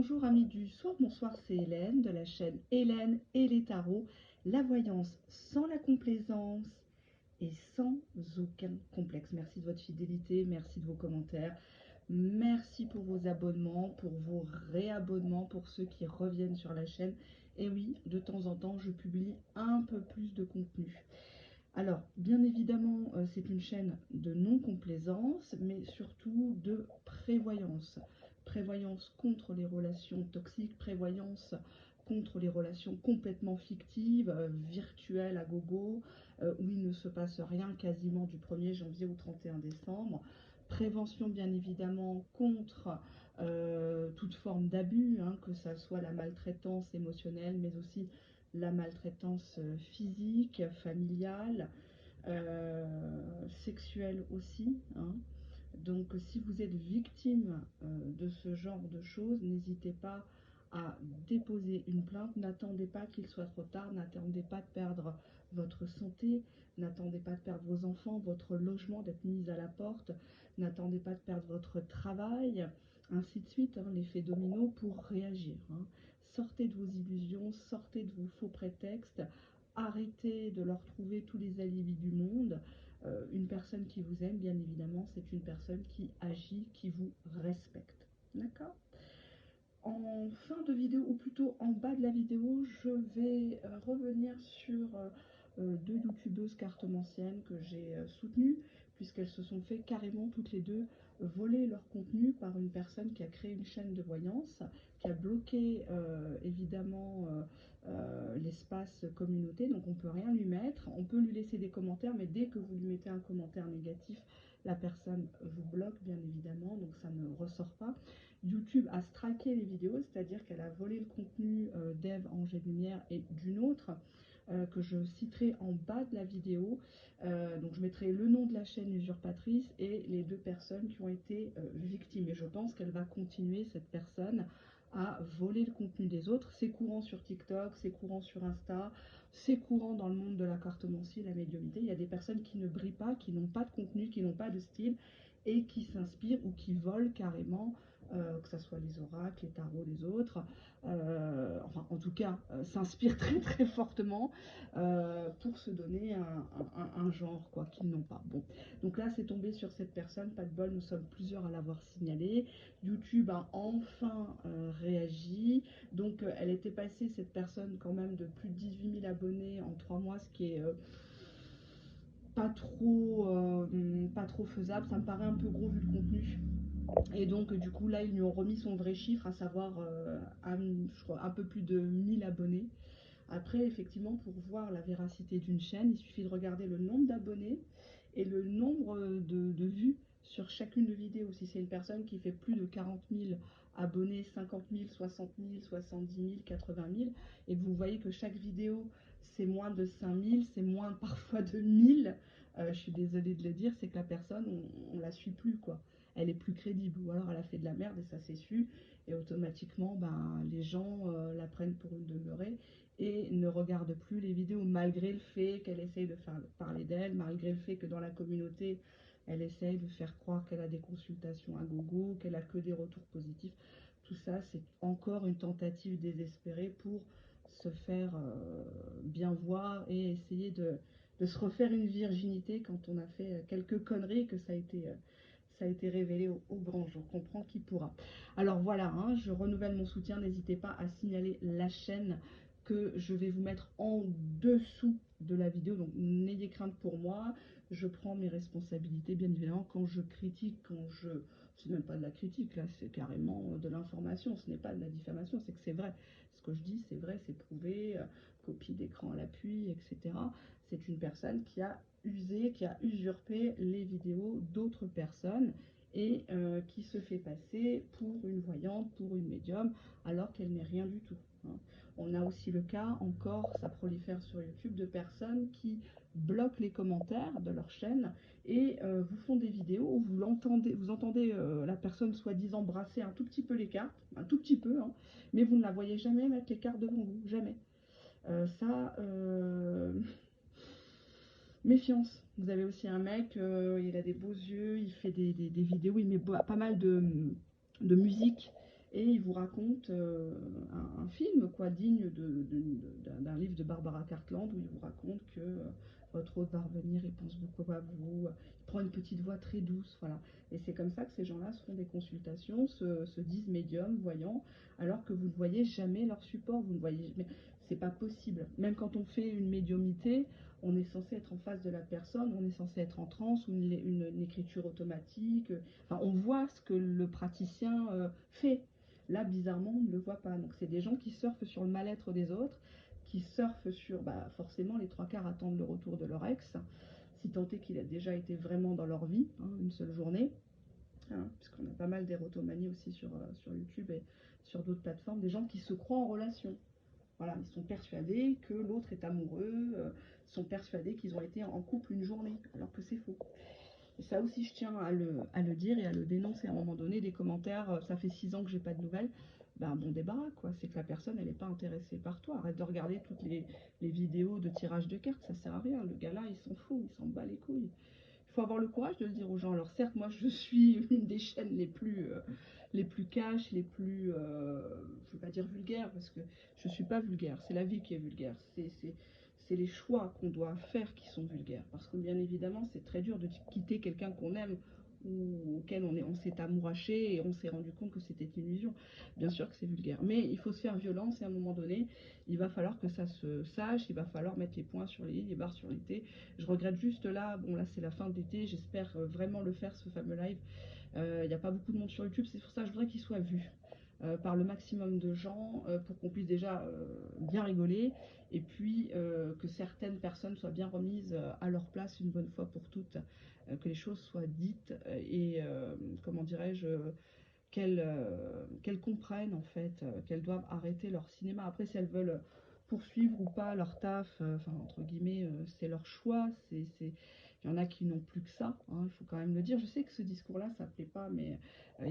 Bonjour amis du soir, bonsoir, c'est Hélène de la chaîne Hélène et les tarots, la voyance sans la complaisance et sans aucun complexe. Merci de votre fidélité, merci de vos commentaires, merci pour vos abonnements, pour vos réabonnements, pour ceux qui reviennent sur la chaîne. Et oui, de temps en temps, je publie un peu plus de contenu. Alors, bien évidemment, c'est une chaîne de non-complaisance, mais surtout de prévoyance. Prévoyance contre les relations toxiques, prévoyance contre les relations complètement fictives, virtuelles à gogo, où il ne se passe rien quasiment du 1er janvier au 31 décembre. Prévention, bien évidemment, contre toute forme d'abus, hein, que ça soit la maltraitance émotionnelle, mais aussi la maltraitance physique, familiale, sexuelle aussi, hein. Donc si vous êtes victime de ce genre de choses, n'hésitez pas à déposer une plainte. N'attendez pas qu'il soit trop tard, n'attendez pas de perdre votre santé, n'attendez pas de perdre vos enfants, votre logement, d'être mis à la porte, n'attendez pas de perdre votre travail, ainsi de suite, hein, l'effet domino pour réagir, hein. Sortez de vos illusions, sortez de vos faux prétextes, arrêtez de leur trouver tous les alibis du monde. Une personne qui vous aime, bien évidemment, c'est une personne qui agit, qui vous respecte. D'accord? En fin de vidéo, ou plutôt en bas de la vidéo, je vais revenir sur deux youtubeuses cartomanciennes que j'ai soutenues, puisqu'elles se sont fait carrément toutes les deux voler leur contenu par une personne qui a créé une chaîne de voyance, qui a bloqué évidemment l'espace communauté, donc on ne peut rien lui mettre, on peut lui laisser des commentaires, mais dès que vous lui mettez un commentaire négatif, la personne vous bloque bien évidemment, donc ça ne ressort pas. YouTube a striké les vidéos, c'est-à-dire qu'elle a volé le contenu d'Ève Angèle Lumière et d'une autre que je citerai en bas de la vidéo. Donc je mettrai le nom de la chaîne usurpatrice et les deux personnes qui ont été victimes. Et je pense qu'elle va continuer, cette personne, à voler le contenu des autres. C'est courant sur TikTok, c'est courant sur Insta, c'est courant dans le monde de la cartomancie, la médiumnité. Il y a des personnes qui ne brillent pas, qui n'ont pas de contenu, qui n'ont pas de style et qui s'inspirent ou qui volent carrément, que ce soit les oracles, les tarots, les autres, enfin en tout cas s'inspirent très très fortement pour se donner un genre quoi qu'ils n'ont pas. Bon, donc là c'est tombé sur cette personne, pas de bol, nous sommes plusieurs à l'avoir signalé. YouTube a enfin réagi, donc elle était passée, cette personne, quand même de plus de 18 000 abonnés en 3 mois, ce qui est pas trop faisable, ça me paraît un peu gros vu le contenu. Et donc du coup là ils lui ont remis son vrai chiffre, à savoir je crois, un peu plus de 1000 abonnés. Après effectivement, pour voir la véracité d'une chaîne, il suffit de regarder le nombre d'abonnés et le nombre de vues sur chacune de vidéos. Si c'est une personne qui fait plus de 40 000 abonnés, 50 000, 60 000, 70 000, 80 000, et que vous voyez que chaque vidéo c'est moins de 5 000, c'est moins parfois de 1000, je suis désolée de le dire, c'est que la personne, on la suit plus quoi. Elle est plus crédible, ou alors elle a fait de la merde et ça s'est su, et automatiquement ben, les gens la prennent pour une demeurée et ne regardent plus les vidéos, malgré le fait qu'elle essaye de faire parler d'elle, malgré le fait que dans la communauté elle essaye de faire croire qu'elle a des consultations à gogo, qu'elle a que des retours positifs. Tout ça c'est encore une tentative désespérée pour se faire bien voir et essayer de se refaire une virginité quand on a fait quelques conneries, que ça a été révélé au grand jour. Comprends qui pourra. Alors voilà, hein, je renouvelle mon soutien. N'hésitez pas à signaler la chaîne que je vais vous mettre en dessous de la vidéo. Donc n'ayez crainte pour moi. Je prends mes responsabilités, bien évidemment, quand je critique, quand je... C'est même pas de la critique, là, c'est carrément de l'information. Ce n'est pas de la diffamation, c'est que c'est vrai. Ce que je dis, c'est vrai, c'est prouvé, copie d'écran à l'appui, etc. C'est une personne qui a usé, qui a usurpé les vidéos d'autres personnes et qui se fait passer pour une voyante, pour une médium, alors qu'elle n'est rien du tout, hein. On a aussi le cas, encore, ça prolifère sur YouTube, de personnes qui bloquent les commentaires de leur chaîne et vous font des vidéos où vous entendez la personne soi-disant brasser un tout petit peu les cartes, un tout petit peu, hein, mais vous ne la voyez jamais mettre les cartes devant vous, jamais. Ça, méfiance. Vous avez aussi un mec, il a des beaux yeux, il fait des vidéos, il met pas mal de musique et il vous raconte un film quoi, digne d'un livre de Barbara Cartland, où il vous raconte que votre hôte va revenir, il pense beaucoup à vous, il prend une petite voix très douce, voilà. Et c'est comme ça que ces gens-là se font des consultations, se disent médiums, voyants, alors que vous ne voyez jamais leur support, vous ne voyez jamais. C'est pas possible. Même quand on fait une médiumnité, on est censé être en face de la personne, on est censé être en transe ou une écriture automatique. Enfin, on voit ce que le praticien fait. Là, bizarrement, on ne le voit pas. Donc, c'est des gens qui surfent sur le mal-être des autres, qui surfent sur, bah, forcément, les 3/4 attendent le retour de leur ex, si tant est qu'il a déjà été vraiment dans leur vie, hein, une seule journée. Hein, puisqu'on a pas mal d'érotomanie aussi sur YouTube et sur d'autres plateformes, des gens qui se croient en relation. Voilà, ils sont persuadés que l'autre est amoureux, sont persuadés qu'ils ont été en couple une journée, alors que c'est faux. Et ça aussi, je tiens à le dire et à le dénoncer à un moment donné, des commentaires, ça fait 6 ans que j'ai pas de nouvelles, ben bon débarras quoi, c'est que la personne elle n'est pas intéressée par toi, arrête de regarder toutes les vidéos de tirage de cartes, ça sert à rien, le gars là il s'en fout, il s'en bat les couilles. Il faut avoir le courage de le dire aux gens. Alors certes, moi je suis une des chaînes les plus cash, les plus, je ne veux pas dire vulgaires, parce que je ne suis pas vulgaire, c'est la vie qui est vulgaire. C'est les choix qu'on doit faire qui sont vulgaires. Parce que bien évidemment, c'est très dur de quitter quelqu'un qu'on aime ou auquel on s'est amouraché et on s'est rendu compte que c'était une illusion. Bien sûr que c'est vulgaire. Mais il faut se faire violence et à un moment donné, il va falloir que ça se sache, il va falloir mettre les points sur les i, les barres sur les t. Je regrette juste là, bon là c'est la fin de l'été, j'espère vraiment le faire ce fameux live. Il n'y a pas beaucoup de monde sur YouTube, c'est pour ça que je voudrais qu'il soit vu par le maximum de gens pour qu'on puisse déjà bien rigoler et puis que certaines personnes soient bien remises à leur place une bonne fois pour toutes, que les choses soient dites et comment dirais-je, qu'elles comprennent en fait qu'elles doivent arrêter leur cinéma. Après si elles veulent poursuivre ou pas leur taf, enfin entre guillemets, c'est leur choix, il y en a qui n'ont plus que ça, hein, il faut quand même le dire. Je sais que ce discours-là, ça ne plaît pas, mais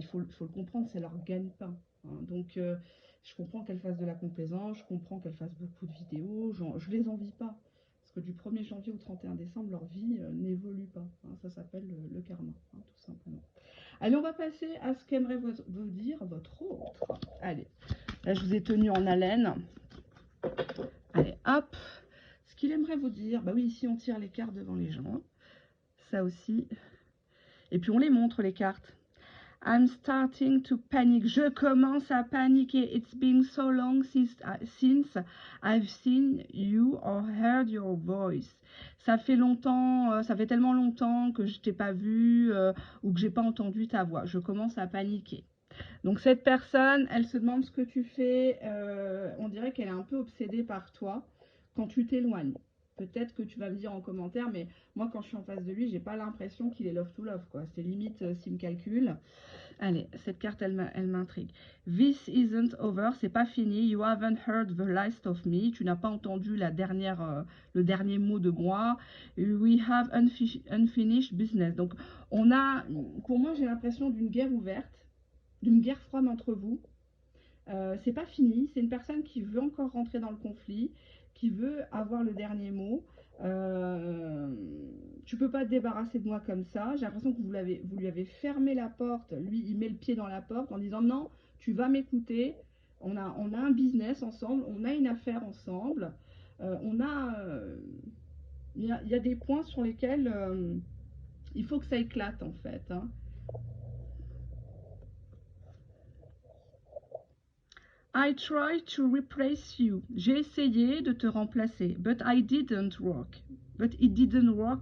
faut le comprendre, c'est leur gagne-pain. Hein. Donc, je comprends qu'elles fassent de la complaisance, je comprends qu'elles fassent beaucoup de vidéos, je les envie pas. Parce que du 1er janvier au 31 décembre, leur vie n'évolue pas. Hein. Ça s'appelle le karma, hein, tout simplement. Allez, on va passer à ce qu'aimerait vous dire votre autre. Allez, là, je vous ai tenu en haleine. Allez, hop. Ce qu'il aimerait vous dire, bah oui, ici, on tire les cartes devant les gens. Ça aussi. Et puis, on les montre, les cartes. I'm starting to panic. Je commence à paniquer. It's been so long since I've seen you or heard your voice. Ça fait longtemps, ça fait tellement longtemps que je t'ai pas vu ou que j'ai pas entendu ta voix. Je commence à paniquer. Donc cette personne, elle se demande ce que tu fais. On dirait qu'elle est un peu obsédée par toi quand tu t'éloignes. Peut-être que tu vas me dire en commentaire, mais moi quand je suis en face de lui, j'ai pas l'impression qu'il est love to love, quoi. C'est limite s'il me calcule. Allez, cette carte, elle m'intrigue. This isn't over, c'est pas fini. You haven't heard the last of me. Tu n'as pas entendu le dernier mot de moi. We have unfinished business. Donc, pour moi, j'ai l'impression d'une guerre ouverte, d'une guerre froide entre vous. C'est pas fini. C'est une personne qui veut encore rentrer dans le conflit, qui veut avoir le dernier mot. Tu peux pas te débarrasser de moi comme ça. J'ai l'impression que vous lui avez fermé la porte. Lui, il met le pied dans la porte en disant non, tu vas m'écouter. On a un business ensemble, on a une affaire ensemble. Il y a des points sur lesquels il faut que ça éclate en fait. Hein. I tried to replace you. J'ai essayé de te remplacer, but it didn't work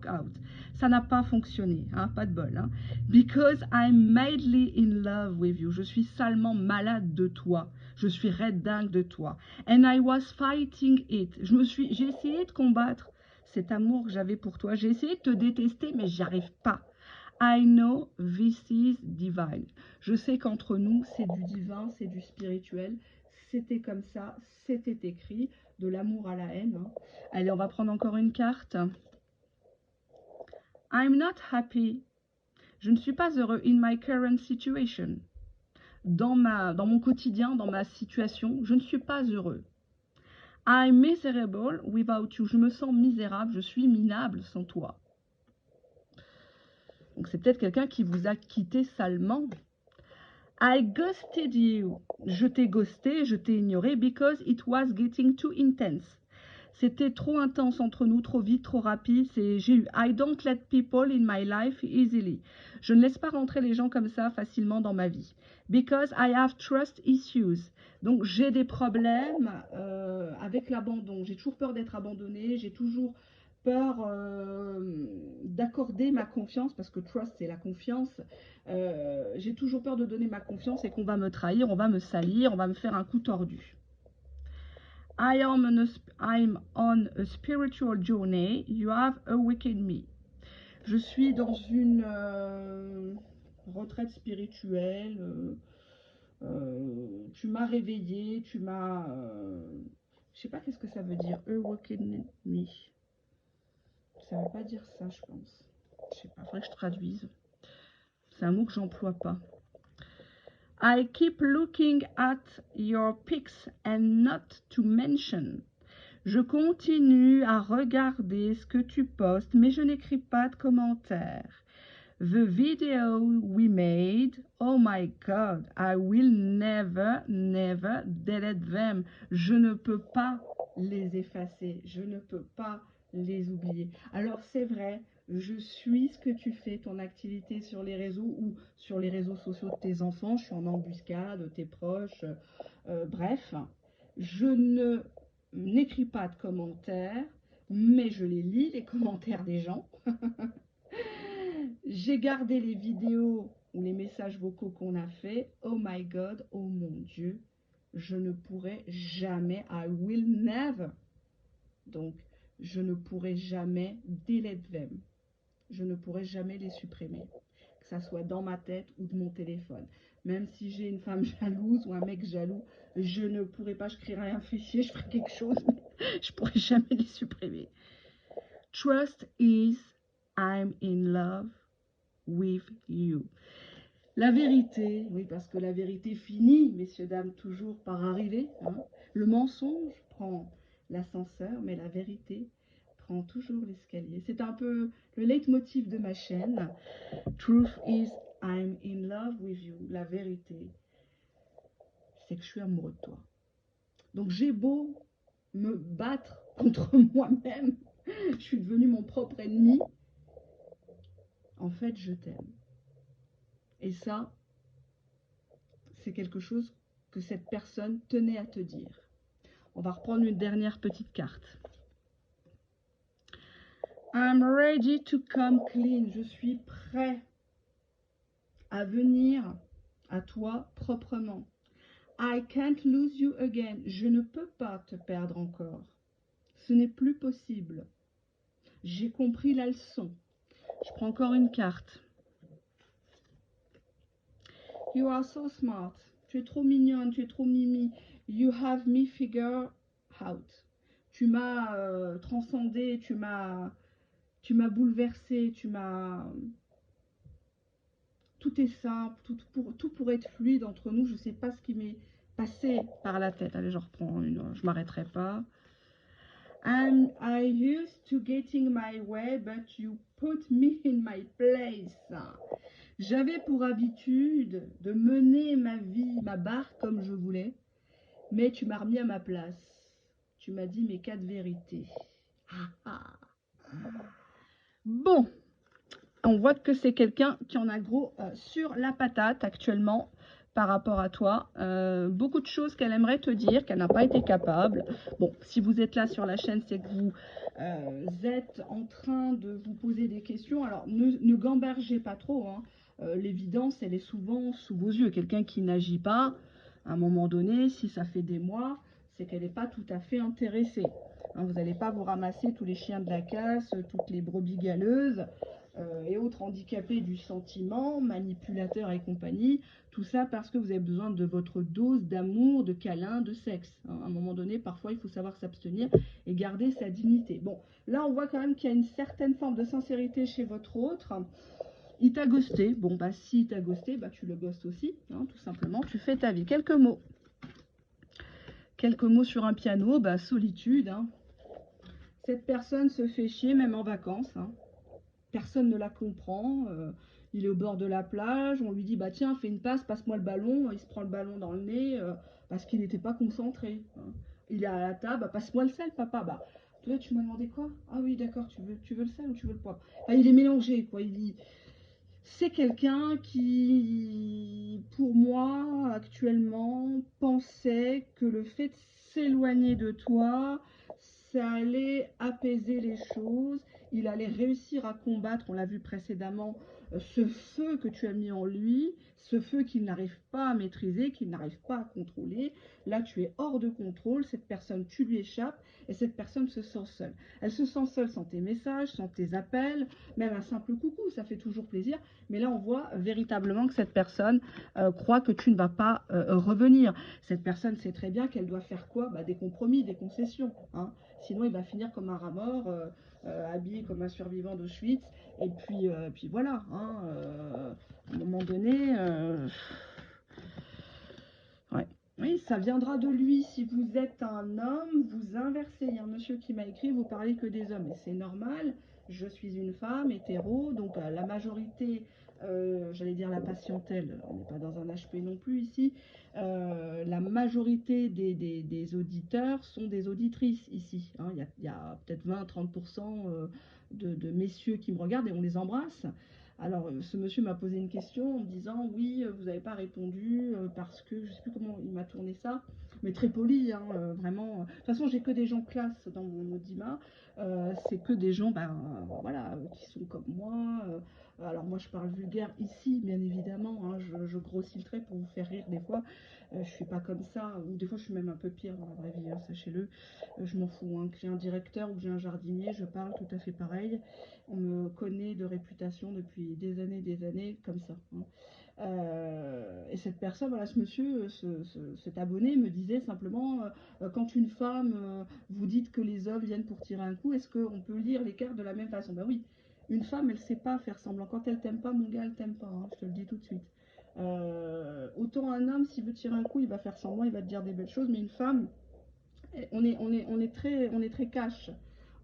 out. Ça n'a pas fonctionné, hein, pas de bol. Hein. Because I'm madly in love with you. Je suis salement malade de toi. Je suis red dingue de toi. And I was fighting it. J'ai essayé de combattre cet amour que j'avais pour toi. J'ai essayé de te détester, mais j'y arrive pas. I know this is divine. Je sais qu'entre nous, c'est du divin, c'est du spirituel. C'était comme ça, c'était écrit, de l'amour à la haine. Hein. Allez, on va prendre encore une carte. I'm not happy. Je ne suis pas heureux in my current situation. Dans mon quotidien, dans ma situation, je ne suis pas heureux. I'm miserable without you. Je me sens misérable, je suis minable sans toi. Donc c'est peut-être quelqu'un qui vous a quitté salement. I ghosted you. Je t'ai ghosté, je t'ai ignoré because it was getting too intense. C'était trop intense entre nous, trop vite, trop rapide. J'ai eu I don't let people in my life easily. Je ne laisse pas rentrer les gens comme ça facilement dans ma vie. Because I have trust issues. Donc j'ai des problèmes avec l'abandon. J'ai toujours peur d'être abandonnée. J'ai toujours peur d'accorder ma confiance, parce que trust c'est la confiance. J'ai toujours peur de donner ma confiance et qu'on va me trahir, on va me salir, on va me faire un coup tordu. I'm on a spiritual journey. You have awakened me. Je suis dans une retraite spirituelle. Tu m'as réveillée, tu m'as... je sais pas qu'est-ce que ça veut dire. Awakened me. Ça veut pas dire ça, je pense. Je sais pas, faudrait que je traduise. C'est un mot que j'emploie pas. I keep looking at your pics and not to mention. Je continue à regarder ce que tu postes, mais je n'écris pas de commentaires. The video we made, oh my God, I will never delete them. Je ne peux pas les effacer, je ne peux pas les oublier. Alors c'est vrai, je suis ce que tu fais, ton activité sur les réseaux ou sur les réseaux sociaux de tes enfants, je suis en embuscade, tes proches, bref, je ne n'écris pas de commentaires, mais je les lis, les commentaires des gens. J'ai gardé les vidéos ou les messages vocaux qu'on a fait. Oh my God, oh mon Dieu, je ne pourrai jamais, I will never. Donc, je ne pourrai jamais delete them. Je ne pourrai jamais les supprimer. Que ça soit dans ma tête ou de mon téléphone. Même si j'ai une femme jalouse ou un mec jaloux, je ne pourrai pas, je créerai un fichier, je ferai quelque chose, mais je ne pourrai jamais les supprimer. Trust is I'm in love with you. La vérité, oui, parce que la vérité finit, messieurs, dames, toujours par arriver. Hein. Le mensonge prend l'ascenseur, mais la vérité prend toujours l'escalier. C'est un peu le leitmotiv de ma chaîne. Truth is I'm in love with you. La vérité, c'est que je suis amoureux de toi. Donc j'ai beau me battre contre moi-même, je suis devenue mon propre ennemi. En fait, je t'aime. Et ça, c'est quelque chose que cette personne tenait à te dire. On va reprendre une dernière petite carte. I'm ready to come clean. Je suis prêt à venir à toi proprement. I can't lose you again. Je ne peux pas te perdre encore. Ce n'est plus possible. J'ai compris la leçon. Je prends encore une carte. You are so smart. Tu es trop mignonne, tu es trop mimi. You have me figured out. Tu m'as transcendé, tu m'as bouleversé, tu m'as... Tout est simple, tout pourrait être fluide entre nous. Je ne sais pas ce qui m'est passé par la tête. Allez, je reprends une, je ne m'arrêterai pas. I used to getting my way, but you put me in my place. J'avais pour habitude de mener ma vie, ma barque comme je voulais, mais tu m'as remis à ma place. Tu m'as dit mes 4 vérités. Bon, on voit que c'est quelqu'un qui en a gros sur la patate actuellement par rapport à toi. Beaucoup de choses qu'elle aimerait te dire, qu'elle n'a pas été capable. Bon, si vous êtes là sur la chaîne, c'est que vous êtes en train de vous poser des questions. Alors, ne gambergez pas trop, hein. L'évidence, elle est souvent sous vos yeux. Quelqu'un qui n'agit pas, à un moment donné, si ça fait des mois, c'est qu'elle n'est pas tout à fait intéressée. Hein, vous n'allez pas vous ramasser tous les chiens de la casse, toutes les brebis galeuses et autres handicapés du sentiment, manipulateurs et compagnie. Tout ça parce que vous avez besoin de votre dose d'amour, de câlin, de sexe. Hein, à un moment donné, parfois, il faut savoir s'abstenir et garder sa dignité. Bon, là, on voit quand même qu'il y a une certaine forme de sincérité chez votre autre. Il t'a ghosté. Bon, bah, s'il t'a ghosté, bah, tu le ghostes aussi. Hein, tout simplement, tu fais ta vie. Quelques mots. Quelques mots sur un piano. Bah, solitude. Hein. Cette personne se fait chier, même en vacances. Hein. Personne ne la comprend. il est au bord de la plage, on lui dit, bah tiens, fais une passe, passe-moi le ballon, il se prend le ballon dans le nez, parce qu'il n'était pas concentré, hein. Il est à la table, bah, passe-moi le sel, papa, bah, toi, tu m'as demandé quoi? Ah oui, d'accord, tu veux le sel ou tu veux le poivre? Enfin, il est mélangé, quoi, c'est quelqu'un qui, pour moi, actuellement, pensait que le fait de s'éloigner de toi, ça allait apaiser les choses, il allait réussir à combattre, on l'a vu précédemment, ce feu que tu as mis en lui, ce feu qu'il n'arrive pas à maîtriser, qu'il n'arrive pas à contrôler. Là, tu es hors de contrôle, cette personne, tu lui échappes, et cette personne se sent seule. Elle se sent seule sans tes messages, sans tes appels, même un simple coucou, ça fait toujours plaisir. Mais là, on voit véritablement que cette personne croit que tu ne vas pas revenir. Cette personne sait très bien qu'elle doit faire quoi? Bah, des compromis, des concessions, hein. Sinon, il va finir comme un rat mort, habillé comme un survivant d'Auschwitz. Et puis voilà, hein, à un moment donné, ouais. Oui, ça viendra de lui. Si vous êtes un homme, vous inversez. Il y a un monsieur qui m'a écrit, vous parlez que des hommes. Et c'est normal, je suis une femme hétéro, donc la majorité, j'allais dire la patientèle, on n'est pas dans un HP non plus ici, la majorité des auditeurs sont des auditrices ici, hein. Il y a peut-être 20-30% de messieurs qui me regardent et on les embrasse. Alors, ce monsieur m'a posé une question en me disant, oui, vous n'avez pas répondu parce que, je ne sais plus comment il m'a tourné ça, mais très poli, hein, vraiment. De toute façon, j'ai que des gens classe dans mon audimat, c'est que des gens, ben, voilà, qui sont comme moi. Alors moi, je parle vulgaire ici, bien évidemment, hein, je grossis le trait pour vous faire rire des fois. Je suis pas comme ça, ou des fois, je suis même un peu pire dans la vraie vie, hein, sachez-le. Je m'en fous, hein, que j'ai un directeur ou que j'ai un jardinier, je parle tout à fait pareil. On me connaît de réputation depuis des années comme ça, hein. Et cette personne, voilà, ce monsieur, cet abonné me disait simplement, quand une femme vous dites que les hommes viennent pour tirer un coup, est-ce qu'on peut lire les cartes de la même façon? Ben oui, une femme, elle sait pas faire semblant. Quand elle t'aime pas, mon gars, elle t'aime pas, hein, je te le dis tout de suite. Autant un homme, s'il veut tirer un coup, il va faire semblant, il va te dire des belles choses, mais une femme, on est très cash.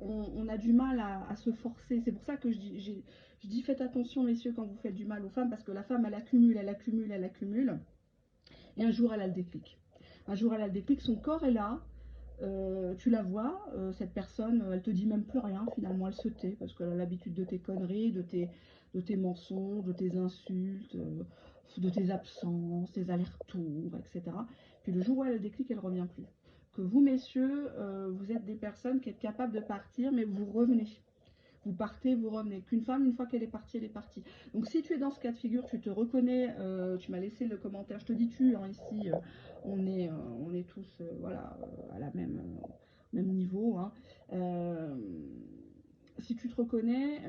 On a du mal à se forcer. C'est pour ça que je dis faites attention, messieurs, quand vous faites du mal aux femmes, parce que la femme, elle accumule, elle accumule, elle accumule. Et un jour, elle a le déclic. Un jour, elle a le déclic, son corps est là. Tu la vois, cette personne, elle te dit même plus rien, finalement, elle se tait, parce qu'elle a l'habitude de tes conneries, de tes mensonges, de tes insultes, de tes absences, tes allers-retours, etc. Puis le jour où elle a le déclic, elle ne revient plus. Que vous, messieurs, vous êtes des personnes qui êtes capables de partir, mais vous revenez. Vous partez, vous revenez. Qu'une femme, une fois qu'elle est partie, elle est partie. Donc si tu es dans ce cas de figure, tu te reconnais, tu m'as laissé le commentaire, je te dis tu, hein, ici, on est tous voilà, à la même niveau, hein. Euh, Si tu te reconnais,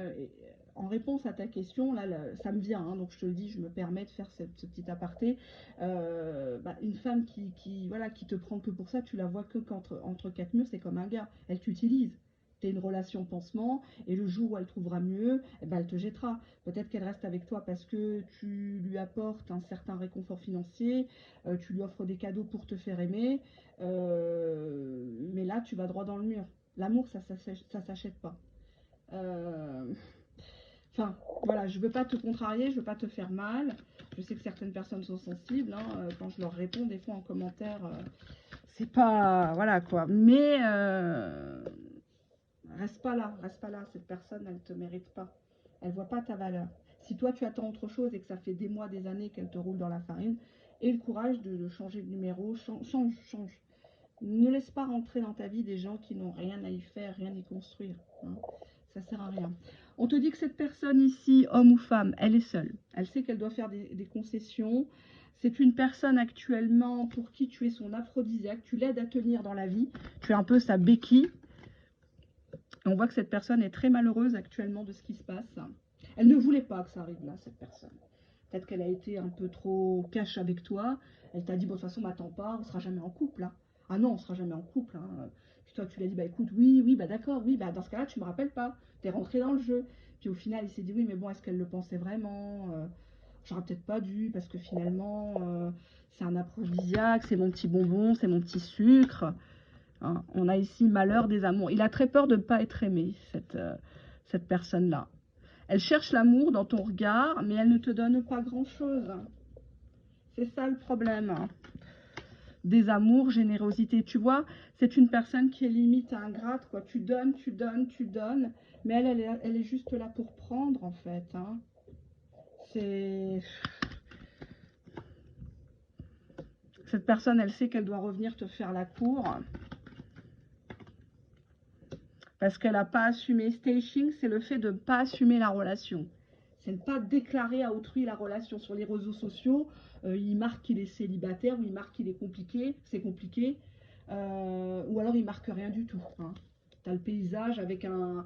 en réponse à ta question, là, ça me vient, hein, donc je te le dis, je me permets de faire ce petit aparté. Bah, une femme voilà, qui te prend que pour ça, tu la vois que entre quatre murs, c'est comme un gars, elle t'utilise. Tu une relation pansement, et le jour où elle trouvera mieux, eh ben, elle te jettera. Peut-être qu'elle reste avec toi parce que tu lui apportes un certain réconfort financier, tu lui offres des cadeaux pour te faire aimer, mais là, tu vas droit dans le mur. L'amour, ça s'achète pas. Euh, Enfin, voilà, je veux pas te contrarier, je veux pas te faire mal. Je sais que certaines personnes sont sensibles, hein, quand je leur réponds des fois en commentaire, c'est pas, voilà quoi. Mais reste pas là. Cette personne, elle te mérite pas. Elle voit pas ta valeur. Si toi tu attends autre chose et que ça fait des mois, des années qu'elle te roule dans la farine, aie le courage de changer de numéro, change. Ne laisse pas rentrer dans ta vie des gens qui n'ont rien à y faire, rien à y construire, hein. Ça sert à rien. On te dit que cette personne ici, homme ou femme, elle est seule. Elle sait qu'elle doit faire des concessions. C'est une personne actuellement pour qui tu es son aphrodisiaque. Tu l'aides à tenir dans la vie. Tu es un peu sa béquille. On voit que cette personne est très malheureuse actuellement de ce qui se passe. Elle ne voulait pas que ça arrive là, cette personne. Peut-être qu'elle a été un peu trop cash avec toi. Elle t'a dit, bon, de toute façon, m'attends pas, on sera jamais en couple, hein. Ah non, on sera jamais en couple, hein. Puis toi, tu lui as dit, bah écoute, oui, bah d'accord, oui, bah dans ce cas-là, tu me rappelles pas. T'es rentré dans le jeu. Puis au final, il s'est dit, oui, mais bon, est-ce qu'elle le pensait vraiment? J'aurais peut-être pas dû, parce que finalement, c'est un aphrodisiaque, c'est mon petit bonbon, c'est mon petit sucre, hein. On a ici malheur des amours. Il a très peur de ne pas être aimé, cette personne-là. Elle cherche l'amour dans ton regard, mais elle ne te donne pas grand-chose. C'est ça le problème. Des amours, générosité, tu vois, c'est une personne qui est limite ingrate, quoi. Tu donnes, tu donnes, tu donnes, mais elle est juste là pour prendre, en fait. Hein. C'est... Cette personne, elle sait qu'elle doit revenir te faire la cour. Parce qu'elle n'a pas assumé. Staging, c'est le fait de ne pas assumer la relation. C'est ne pas déclarer à autrui la relation. Sur les réseaux sociaux, il marque qu'il est célibataire ou il marque qu'il est compliqué, c'est compliqué. Ou alors il marque rien du tout. Hein. Tu as le paysage avec une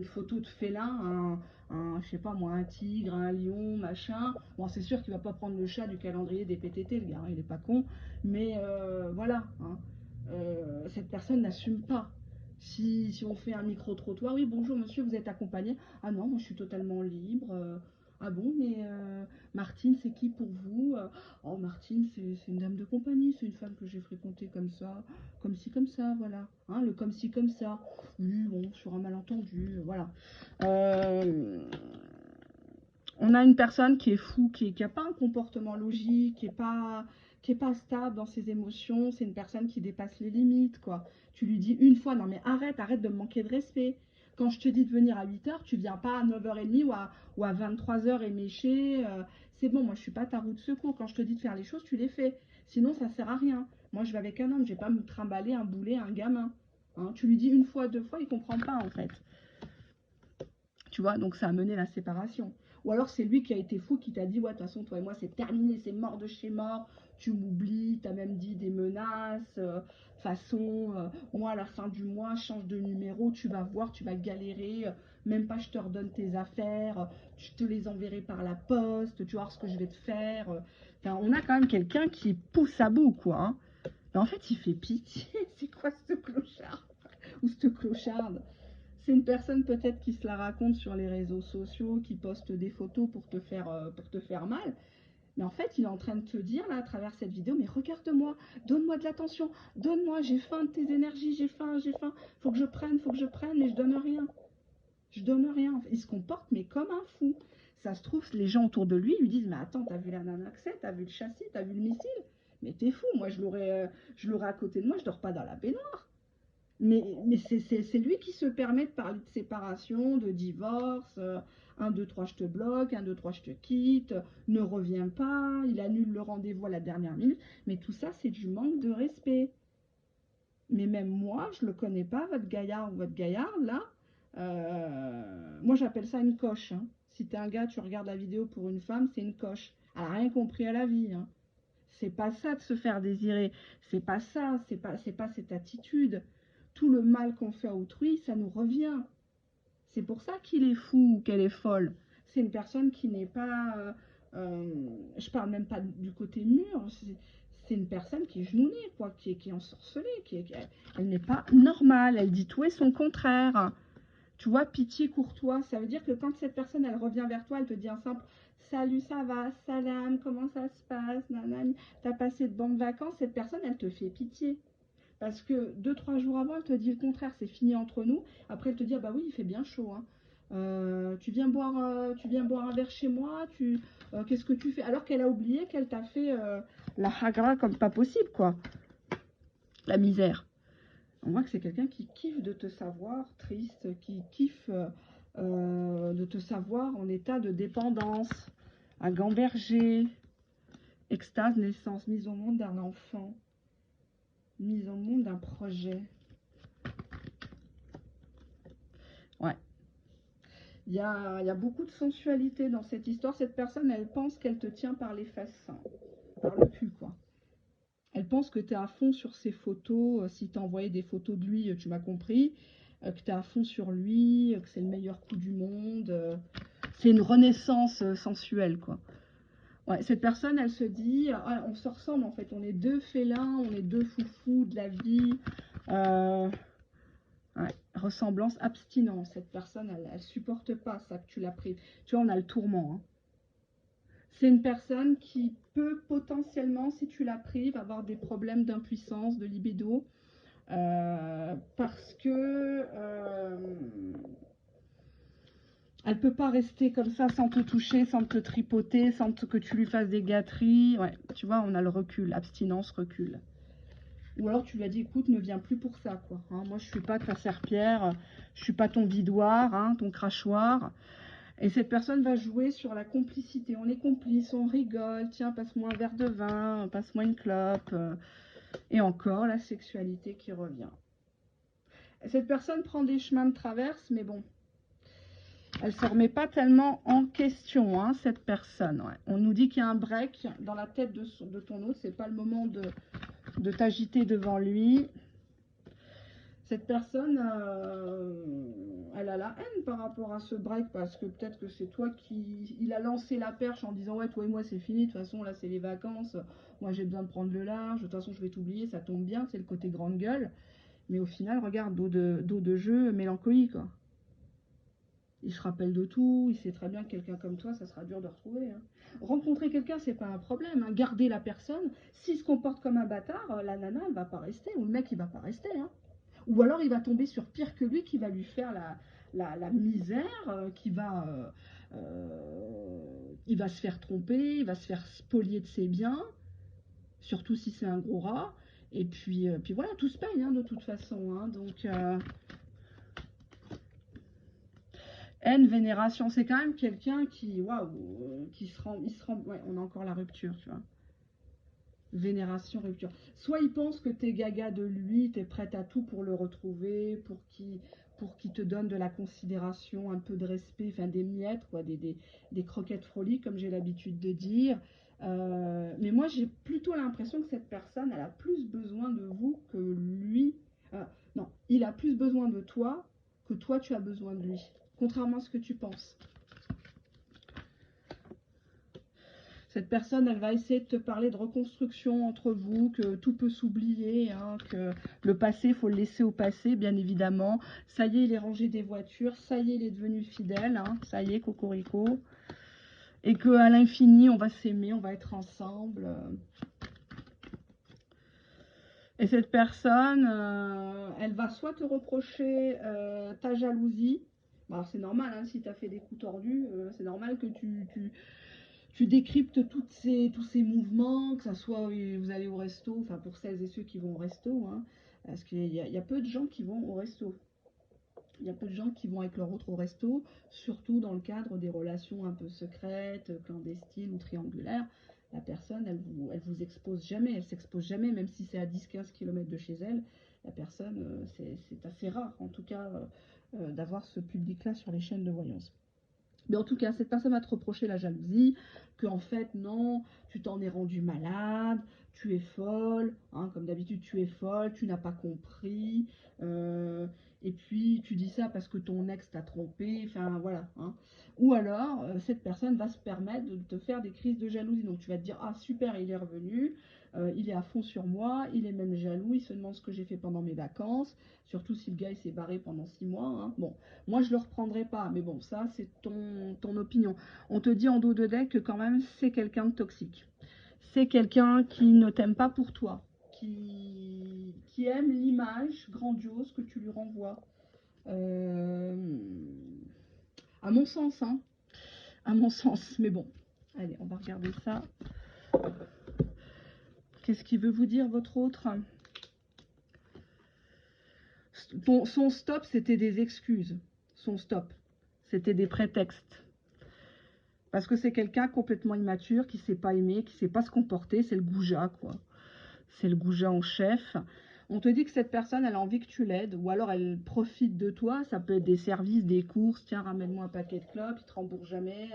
photo de félin, je sais pas moi, un tigre, un lion, machin. Bon, c'est sûr qu'il va pas prendre le chat du calendrier des PTT, le gars, hein, il est pas con. Mais voilà, hein. Cette personne n'assume pas. Si on fait un micro-trottoir, oui, bonjour monsieur, vous êtes accompagné. Ah non, moi je suis totalement libre. Ah bon, mais Martine, c'est qui pour vous? Oh, Martine, c'est une dame de compagnie, c'est une femme que j'ai fréquentée comme ça, comme ci, comme ça, voilà. Hein, le comme ci, comme ça. Oui, bon, sur un malentendu, voilà. On a une personne qui est fou, qui n'a pas un comportement logique, qui est pas stable dans ses émotions. C'est une personne qui dépasse les limites, quoi. Tu lui dis une fois, non mais arrête de me manquer de respect. Quand je te dis de venir à 8h, tu viens pas à 9h30 ou à 23h éméché. C'est bon, moi je suis pas ta roue de secours. Quand je te dis de faire les choses, tu les fais. Sinon, ça sert à rien. Moi, je vais avec un homme, je vais pas me trimballer un boulet, un gamin. Hein, tu lui dis une fois, deux fois, il comprend pas en fait. Tu vois, donc ça a mené la séparation. Ou alors c'est lui qui a été fou, qui t'a dit, ouais, de toute façon, toi et moi, c'est terminé, c'est mort de chez mort, tu m'oublies, t'as même dit des menaces, moi, à la fin du mois, change de numéro, tu vas voir, tu vas galérer, même pas je te redonne tes affaires, je te les enverrai par la poste, tu vois ce que je vais te faire. Enfin, on a quand même quelqu'un qui pousse à bout, quoi. Hein. Mais en fait, il fait pitié, c'est quoi ce clochard? Ou cette clocharde? C'est une personne peut-être qui se la raconte sur les réseaux sociaux, qui poste des photos pour te faire mal. Mais en fait, il est en train de te dire, là, à travers cette vidéo, mais regarde-moi, donne-moi de l'attention, donne-moi, j'ai faim de tes énergies, j'ai faim, faut que je prenne, mais je donne rien. Je donne rien. Il se comporte, mais comme un fou. Ça se trouve, les gens autour de lui lui disent, mais attends, t'as vu la nana que c'est, t'as vu le châssis, t'as vu le missile? Mais t'es fou, moi, je l'aurais à côté de moi, je dors pas dans la baignoire. Mais c'est lui qui se permet de parler de séparation, de divorce, 1, 2, 3, je te bloque, 1, 2, 3, je te quitte, ne reviens pas, il annule le rendez-vous à la dernière minute. Mais tout ça, c'est du manque de respect. Mais même moi, je ne le connais pas, votre gaillard ou votre gaillarde, là. Moi, j'appelle ça une coche. Hein. Si t'es un gars, tu regardes la vidéo pour une femme, c'est une coche. Elle n'a rien compris à la vie. Hein. C'est pas ça de se faire désirer. C'est pas ça, c'est pas cette attitude. Tout le mal qu'on fait à autrui, ça nous revient. C'est pour ça qu'il est fou ou qu'elle est folle. C'est une personne qui n'est pas... je parle même pas du côté mûr. C'est une personne qui est genounée, quoi, qui est ensorcelée. Elle n'est pas normale. Elle dit tout et son contraire. Tu vois, pitié, courtois, ça veut dire que quand cette personne, elle revient vers toi, elle te dit un simple salut, ça va, salam, comment ça se passe, nanani, t'as passé de bonnes vacances, cette personne, elle te fait pitié. Parce que 2, 3 jours avant, elle te dit le contraire, c'est fini entre nous. Après, elle te dit, ah bah oui, il fait bien chaud. Hein. Tu viens boire un verre chez moi, qu'est-ce que tu fais? Alors qu'elle a oublié qu'elle t'a fait la hagra comme pas possible, quoi. La misère. On voit que c'est quelqu'un qui kiffe de te savoir triste, qui kiffe de te savoir en état de dépendance, à gamberger, extase, naissance, mise au monde d'un enfant, mise au monde d'un projet. Ouais. Il y a beaucoup de sensualité dans cette histoire. Cette personne, elle pense qu'elle te tient par les fesses, hein, par le cul, quoi. Elle pense que tu es à fond sur ses photos. Si tu as envoyé des photos de lui, tu m'as compris. Que tu es à fond sur lui, que c'est le meilleur coup du monde. C'est une renaissance sensuelle, quoi. Ouais, cette personne, elle se dit, ah, on se ressemble en fait. On est deux félins, on est deux foufous de la vie. Ouais, ressemblance, abstinence. Cette personne, elle supporte pas ça que tu l'as pris. Tu vois, on a le tourment. Hein. C'est une personne qui peut potentiellement, si tu la prives, avoir des problèmes d'impuissance, de libido. Parce que Elle peut pas rester comme ça sans te toucher, sans te tripoter, que tu lui fasses des gâteries. Ouais, tu vois, on a le recul, abstinence, recul. Ou alors tu lui as dit, écoute, ne viens plus pour ça, quoi. Hein, moi, je suis pas ta serpillère, je suis pas ton vidoir, hein, ton crachoir. Et cette personne va jouer sur la complicité. On est complices, on rigole. Tiens, passe-moi un verre de vin, passe-moi une clope. Et encore, la sexualité qui revient. Cette personne prend des chemins de traverse, mais bon, elle ne se remet pas tellement en question, hein, cette personne. Ouais. On nous dit qu'il y a un break dans la tête de ton autre. C'est pas le moment de t'agiter devant lui. Cette personne, elle a la haine par rapport à ce break parce que peut-être que c'est toi qui... Il a lancé la perche en disant ouais, toi et moi c'est fini, de toute façon là c'est les vacances, moi j'ai besoin de prendre le large, de toute façon je vais t'oublier, ça tombe bien, c'est le côté grande gueule. Mais au final, regarde, dos de jeu, mélancolie quoi. Il se rappelle de tout, il sait très bien que quelqu'un comme toi, ça sera dur de retrouver. Hein. Rencontrer quelqu'un, c'est pas un problème. Hein. Garder la personne, s'il se comporte comme un bâtard, la nana, elle va pas rester, ou le mec, il va pas rester. Hein. Ou alors, il va tomber sur pire que lui, qui va lui faire la misère, il va se faire tromper, il va se faire spolier de ses biens, surtout si c'est un gros rat. Et puis voilà, tout se paye hein, de toute façon. Hein. Donc... haine, vénération, c'est quand même quelqu'un qui, waouh, qui se rend, ouais, on a encore la rupture, tu vois. Vénération, rupture. Soit il pense que t'es gaga de lui, t'es prête à tout pour le retrouver, pour qu'il te donne de la considération, un peu de respect, enfin des miettes, quoi, des croquettes froliques, comme j'ai l'habitude de dire. Mais moi, j'ai plutôt l'impression que cette personne, elle a plus besoin de vous que lui. Non, il a plus besoin de toi que toi, tu as besoin de lui. Contrairement à ce que tu penses. Cette personne, elle va essayer de te parler de reconstruction entre vous, que tout peut s'oublier, hein, que le passé, il faut le laisser au passé, bien évidemment. Ça y est, il est rangé des voitures, ça y est, il est devenu fidèle, hein, ça y est, cocorico. Et qu'à l'infini, on va s'aimer, on va être ensemble. Et cette personne, elle va soit te reprocher ta jalousie. Bon, alors c'est normal, hein, si tu as fait des coups tordus, c'est normal que tu décryptes tous ces mouvements, que ça soit vous allez au resto, enfin pour celles et ceux qui vont au resto, hein, parce qu'il y a peu de gens qui vont au resto. Il y a peu de gens qui vont avec leur autre au resto, surtout dans le cadre des relations un peu secrètes, clandestines ou triangulaires. La personne, elle vous expose jamais, elle s'expose jamais, même si c'est à 10-15 km de chez elle. La personne, c'est assez rare, en tout cas, d'avoir ce public-là sur les chaînes de voyance. Mais en tout cas, cette personne va te reprocher la jalousie, que en fait, non, tu t'en es rendu malade, tu es folle, hein, comme d'habitude, tu es folle, tu n'as pas compris, et puis tu dis ça parce que ton ex t'a trompé, enfin voilà. Hein. Ou alors, cette personne va se permettre de te faire des crises de jalousie. Donc tu vas te dire, ah super, il est revenu, il est à fond sur moi, il est même jaloux, il se demande ce que j'ai fait pendant mes vacances, surtout si le gars il s'est barré pendant 6 mois. Hein. Bon, moi, je ne le reprendrai pas, mais bon, ça, c'est ton opinion. On te dit en dos de deck que quand même, c'est quelqu'un de toxique. C'est quelqu'un qui ne t'aime pas pour toi, qui aime l'image grandiose que tu lui renvoies. Euh, à mon sens, hein. À mon sens, mais bon. Allez, on va regarder ça. Qu'est-ce qu'il veut vous dire, votre autre? Son stop, c'était des excuses. Son stop, c'était des prétextes. Parce que c'est quelqu'un complètement immature, qui ne sait pas aimer, qui ne sait pas se comporter. C'est le goujat, quoi. C'est le goujat en chef. On te dit que cette personne, elle a envie que tu l'aides. Ou alors, elle profite de toi. Ça peut être des services, des courses. Tiens, ramène-moi un paquet de clopes. Il ne te rembourse jamais.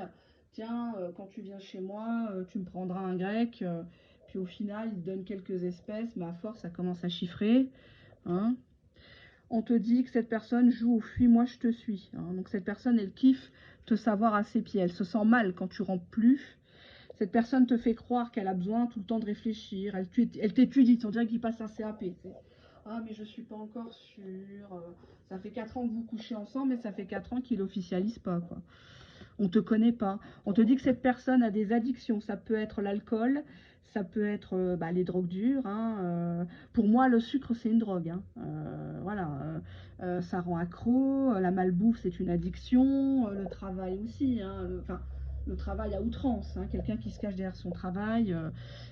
Tiens, quand tu viens chez moi, tu me prendras un grec. Puis au final, il te donne quelques espèces. Mais à force, ça commence à chiffrer. Hein. On te dit que cette personne joue au fuis-moi, je te suis. Hein. Donc cette personne, elle kiffe te savoir à ses pieds. Elle se sent mal quand tu rentres plus. Cette personne te fait croire qu'elle a besoin tout le temps de réfléchir. Elle t'étudie, on dirait qu'il passe un CAP. Ah, mais je suis pas encore sûre. Ça fait 4 ans que vous couchez ensemble, mais ça fait 4 ans qu'il officialise pas, quoi. On te connaît pas. On te dit que cette personne a des addictions. Ça peut être l'alcool, ça peut être les drogues dures. Hein. Pour moi, le sucre, c'est une drogue. Hein. Voilà. ça rend accro, la malbouffe c'est une addiction, le travail aussi, hein, le travail à outrance, hein, quelqu'un qui se cache derrière son travail,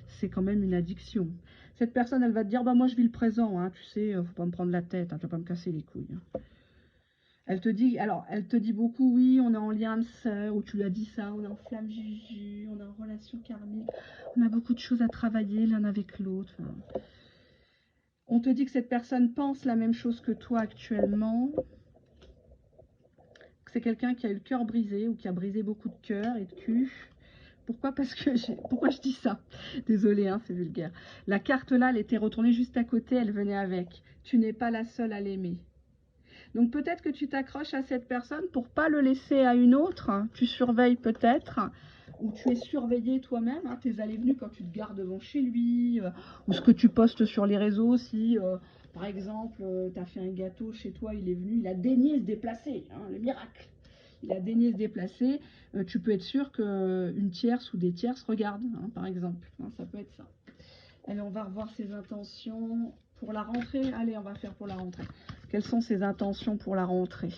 c'est quand même une addiction. Cette personne, elle va te dire, bah moi je vis le présent, hein, tu sais, faut pas me prendre la tête, hein, tu vas pas me casser les couilles. Hein. Elle te dit, alors, elle te dit beaucoup, oui, on est en lien de sœur, ou tu lui as dit ça, on est en flamme juju, on est en relation karmique, on a beaucoup de choses à travailler l'un avec l'autre. Enfin, on te dit que cette personne pense la même chose que toi actuellement, que c'est quelqu'un qui a eu le cœur brisé, ou qui a brisé beaucoup de cœur et de cul. Pourquoi? Parce que pourquoi je dis ça? Désolée, hein, c'est vulgaire. La carte là, elle était retournée juste à côté, elle venait avec. Tu n'es pas la seule à l'aimer. Donc peut-être que tu t'accroches à cette personne pour pas le laisser à une autre. Tu surveilles peut-être, ou tu es surveillé toi-même, hein, tes allées-venues quand tu te gares devant chez lui, ou ce que tu postes sur les réseaux. Si par exemple tu as fait un gâteau chez toi, il est venu, il a daigné se déplacer, hein, le miracle. Il a daigné se déplacer, tu peux être sûr qu'une tierce ou des tierces regardent, hein, par exemple. Hein, ça peut être ça. Allez, on va revoir ses intentions pour la rentrée. Allez, on va faire pour la rentrée. Quelles sont ses intentions pour la rentrée?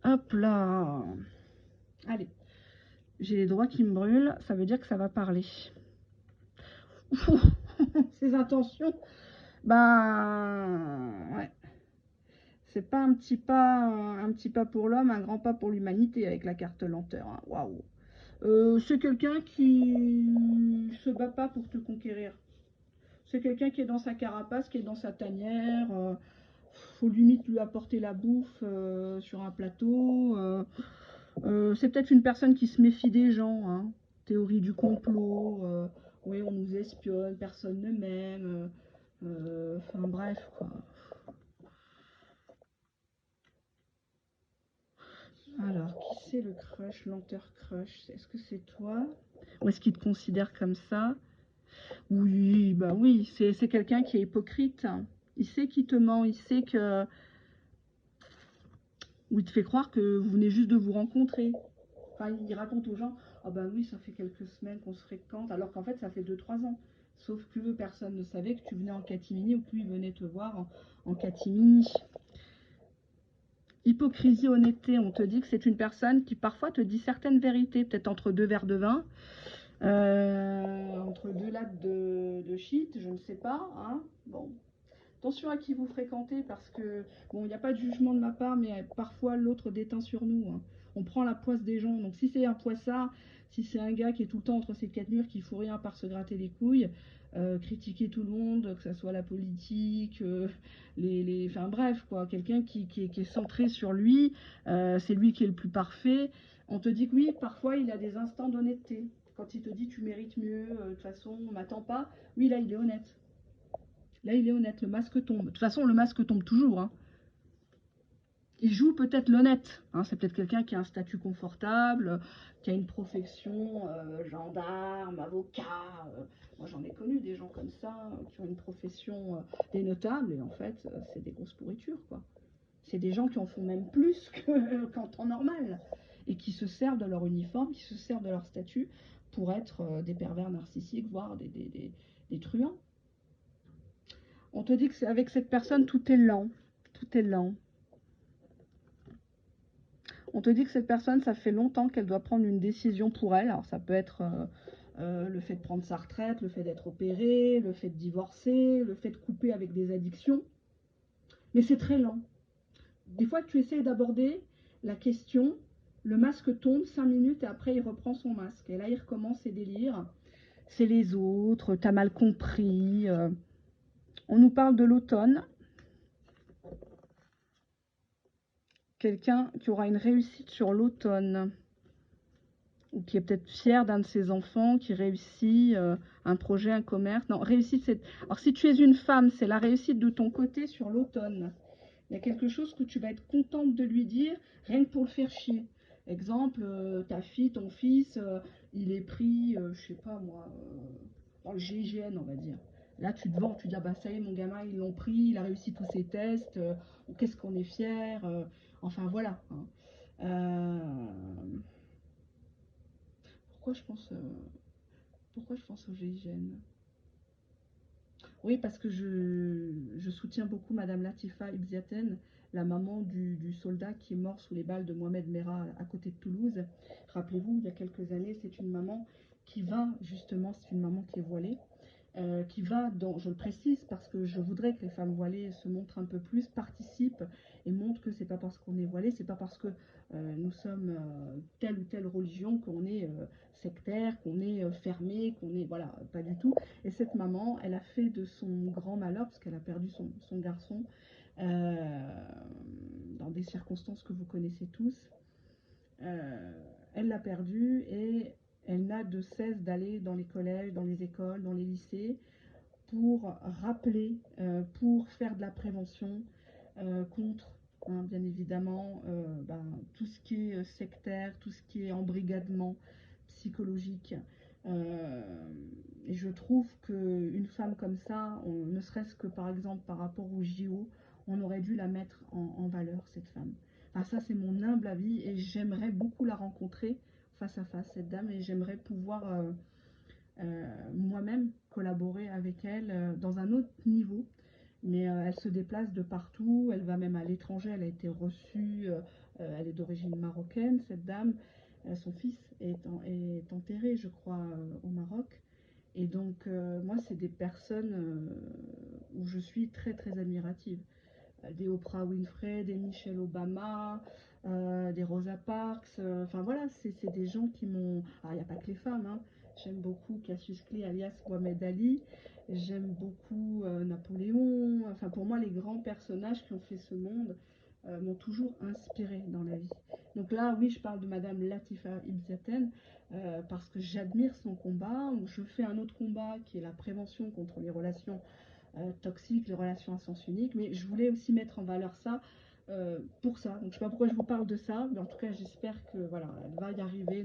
Hop là. Allez, j'ai les doigts qui me brûlent. Ça veut dire que ça va parler. Ses intentions, ben ouais. C'est pas un petit pas pour l'homme, un grand pas pour l'humanité avec la carte lenteur. Hein. Waouh. C'est quelqu'un qui se bat pas pour te conquérir. C'est quelqu'un qui est dans sa carapace, qui est dans sa tanière. Faut limite lui apporter la bouffe sur un plateau. C'est peut-être une personne qui se méfie des gens. Hein. Théorie du complot. Oui, on nous espionne, personne ne m'aime. Enfin bref, quoi. Alors, qui c'est le crush, lenteur crush? Est-ce que c'est toi? Ou est-ce qu'il te considère comme ça? Oui, bah oui, c'est quelqu'un qui est hypocrite. Il sait qu'il te ment, il sait que... Ou il te fait croire que vous venez juste de vous rencontrer. Enfin, il raconte aux gens, ah ben oui, ça fait quelques semaines qu'on se fréquente, alors qu'en fait, ça fait 2-3 ans. Sauf que personne ne savait que tu venais en catimini ou que lui venait te voir en catimini. Hypocrisie, honnêteté, on te dit que c'est une personne qui parfois te dit certaines vérités, peut-être entre 2 verres de vin, entre 2 lattes de shit, je ne sais pas. Hein. Bon, attention à qui vous fréquentez parce que, bon, il n'y a pas de jugement de ma part, mais parfois l'autre déteint sur nous. Hein. On prend la poisse des gens. Donc si c'est un poissard, si c'est un gars qui est tout le temps entre ces 4 murs, qui fout rien par se gratter les couilles, critiquer tout le monde, que ce soit la politique, enfin bref, quoi, quelqu'un qui est centré sur lui, c'est lui qui est le plus parfait. On te dit que oui, parfois il a des instants d'honnêteté. Quand il te dit tu mérites mieux, de toute façon on m'attend pas, oui là il est honnête. Là, il est honnête, le masque tombe. De toute façon, le masque tombe toujours. Hein. Il joue peut-être l'honnête. Hein. C'est peut-être quelqu'un qui a un statut confortable, qui a une profession, gendarme, avocat. Moi, j'en ai connu des gens comme ça, qui ont une profession, des notables, et en fait, c'est des grosses pourritures, quoi. C'est des gens qui en font même plus qu'en temps normal, et qui se servent de leur uniforme, qui se servent de leur statut pour être des pervers narcissiques, voire des truands. On te dit que avec cette personne, tout est lent. Tout est lent. On te dit que cette personne, ça fait longtemps qu'elle doit prendre une décision pour elle. Alors ça peut être le fait de prendre sa retraite, le fait d'être opéré, le fait de divorcer, le fait de couper avec des addictions. Mais c'est très lent. Des fois, tu essaies d'aborder la question, le masque tombe 5 minutes et après il reprend son masque. Et là, il recommence ses délires. C'est les autres, t'as mal compris. On nous parle de l'automne. Quelqu'un qui aura une réussite sur l'automne, ou qui est peut-être fier d'un de ses enfants, qui réussit un projet, un commerce. Non, réussite, c'est... Alors si tu es une femme, c'est la réussite de ton côté sur l'automne. Il y a quelque chose que tu vas être contente de lui dire, rien que pour le faire chier. Exemple, ta fille, ton fils, il est pris, je sais pas moi, dans le GIGN, on va dire. Là, tu te vends, tu dis, ah bah ça y est, mon gamin, ils l'ont pris, il a réussi tous ses tests, qu'est-ce qu'on est fiers, enfin voilà. Hein. Euh, pourquoi je pense, pourquoi je pense au GIGN? Oui, parce que je soutiens beaucoup Madame Latifa Ibziaten, la maman du soldat qui est mort sous les balles de Mohamed Merah à côté de Toulouse. Rappelez-vous, il y a quelques années, c'est une maman qui va, justement, c'est une maman qui est voilée, qui va dans, je le précise parce que je voudrais que les femmes voilées se montrent un peu plus, participent et montrent que c'est pas parce qu'on est voilé, c'est pas parce que nous sommes telle ou telle religion qu'on est sectaire, qu'on est fermé, qu'on est, voilà, pas du tout. Et cette maman, elle a fait de son grand malheur, parce qu'elle a perdu son garçon, euh, dans des circonstances que vous connaissez tous, euh, elle l'a perdu et elle n'a de cesse d'aller dans les collèges, dans les écoles, dans les lycées, pour rappeler, pour faire de la prévention contre, hein, bien évidemment, tout ce qui est sectaire, tout ce qui est embrigadement psychologique. Euh, et je trouve qu'une femme comme ça, ne serait-ce que par exemple par rapport au JO, on aurait dû la mettre en valeur, cette femme. Enfin, ça, c'est mon humble avis et j'aimerais beaucoup la rencontrer face à face, cette dame, et j'aimerais pouvoir moi-même collaborer avec elle dans un autre niveau. Mais elle se déplace de partout, elle va même à l'étranger, elle a été reçue, elle est d'origine marocaine, cette dame. Son fils est enterré, je crois, au Maroc. Et donc, moi, c'est des personnes où je suis très, très admirative. Des Oprah Winfrey, des Michelle Obama, des Rosa Parks. Enfin voilà, c'est des gens qui m'ont. Alors il n'y a pas que les femmes, hein. J'aime beaucoup Cassius Clay alias Mohamed Ali. J'aime beaucoup Napoléon. Enfin pour moi, les grands personnages qui ont fait ce monde m'ont toujours inspiré dans la vie. Donc là, oui, je parle de Madame Latifa Ibzaten parce que j'admire son combat. Je fais un autre combat qui est la prévention contre les relations toxiques, les relations à sens unique, mais je voulais aussi mettre en valeur ça pour ça. Donc je ne sais pas pourquoi je vous parle de ça, mais en tout cas j'espère que voilà, elle va y arriver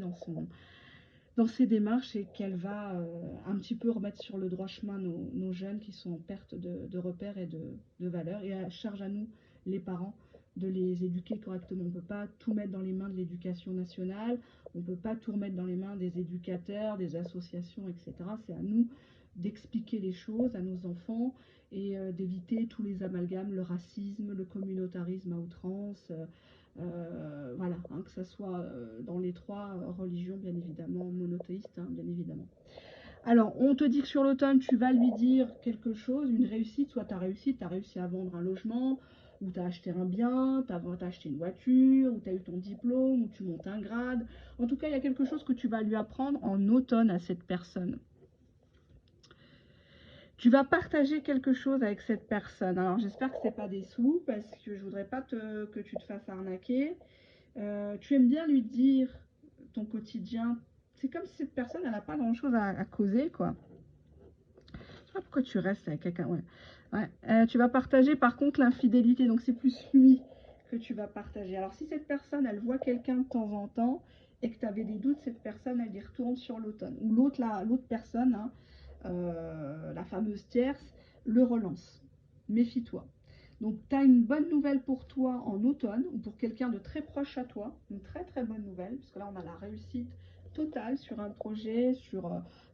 dans ses démarches et qu'elle va un petit peu remettre sur le droit chemin nos jeunes qui sont en perte de repères et de valeurs. Et à charge à nous, les parents, de les éduquer correctement. On ne peut pas tout mettre dans les mains de l'éducation nationale, on ne peut pas tout remettre dans les mains des éducateurs, des associations, etc. C'est à nous d'expliquer les choses à nos enfants et d'éviter tous les amalgames, le racisme, le communautarisme à outrance. Voilà, hein, que ce soit dans les trois religions, bien évidemment, monothéistes, hein, bien évidemment. Alors, on te dit que sur l'automne, tu vas lui dire quelque chose, une réussite, soit tu as réussi à vendre un logement, ou tu as acheté un bien, tu as acheté une voiture, ou tu as eu ton diplôme, ou tu montes un grade. En tout cas, il y a quelque chose que tu vas lui apprendre en automne à cette personne. Tu vas partager quelque chose avec cette personne. Alors, j'espère que ce n'est pas des sous, parce que je voudrais pas que tu te fasses arnaquer. Tu aimes bien lui dire ton quotidien. C'est comme si cette personne, elle n'a pas grand-chose à causer, quoi. Je sais pas pourquoi tu restes avec quelqu'un. Ouais. Ouais. Tu vas partager, par contre, l'infidélité. Donc, c'est plus lui que tu vas partager. Alors, si cette personne, elle voit quelqu'un de temps en temps et que tu avais des doutes, cette personne, elle y retourne sur l'automne. Ou l'autre personne, hein, la fameuse tierce, le relance. Méfie-toi. Donc, tu as une bonne nouvelle pour toi en automne ou pour quelqu'un de très proche à toi. Une très très bonne nouvelle, parce que là, on a la réussite totale sur un projet,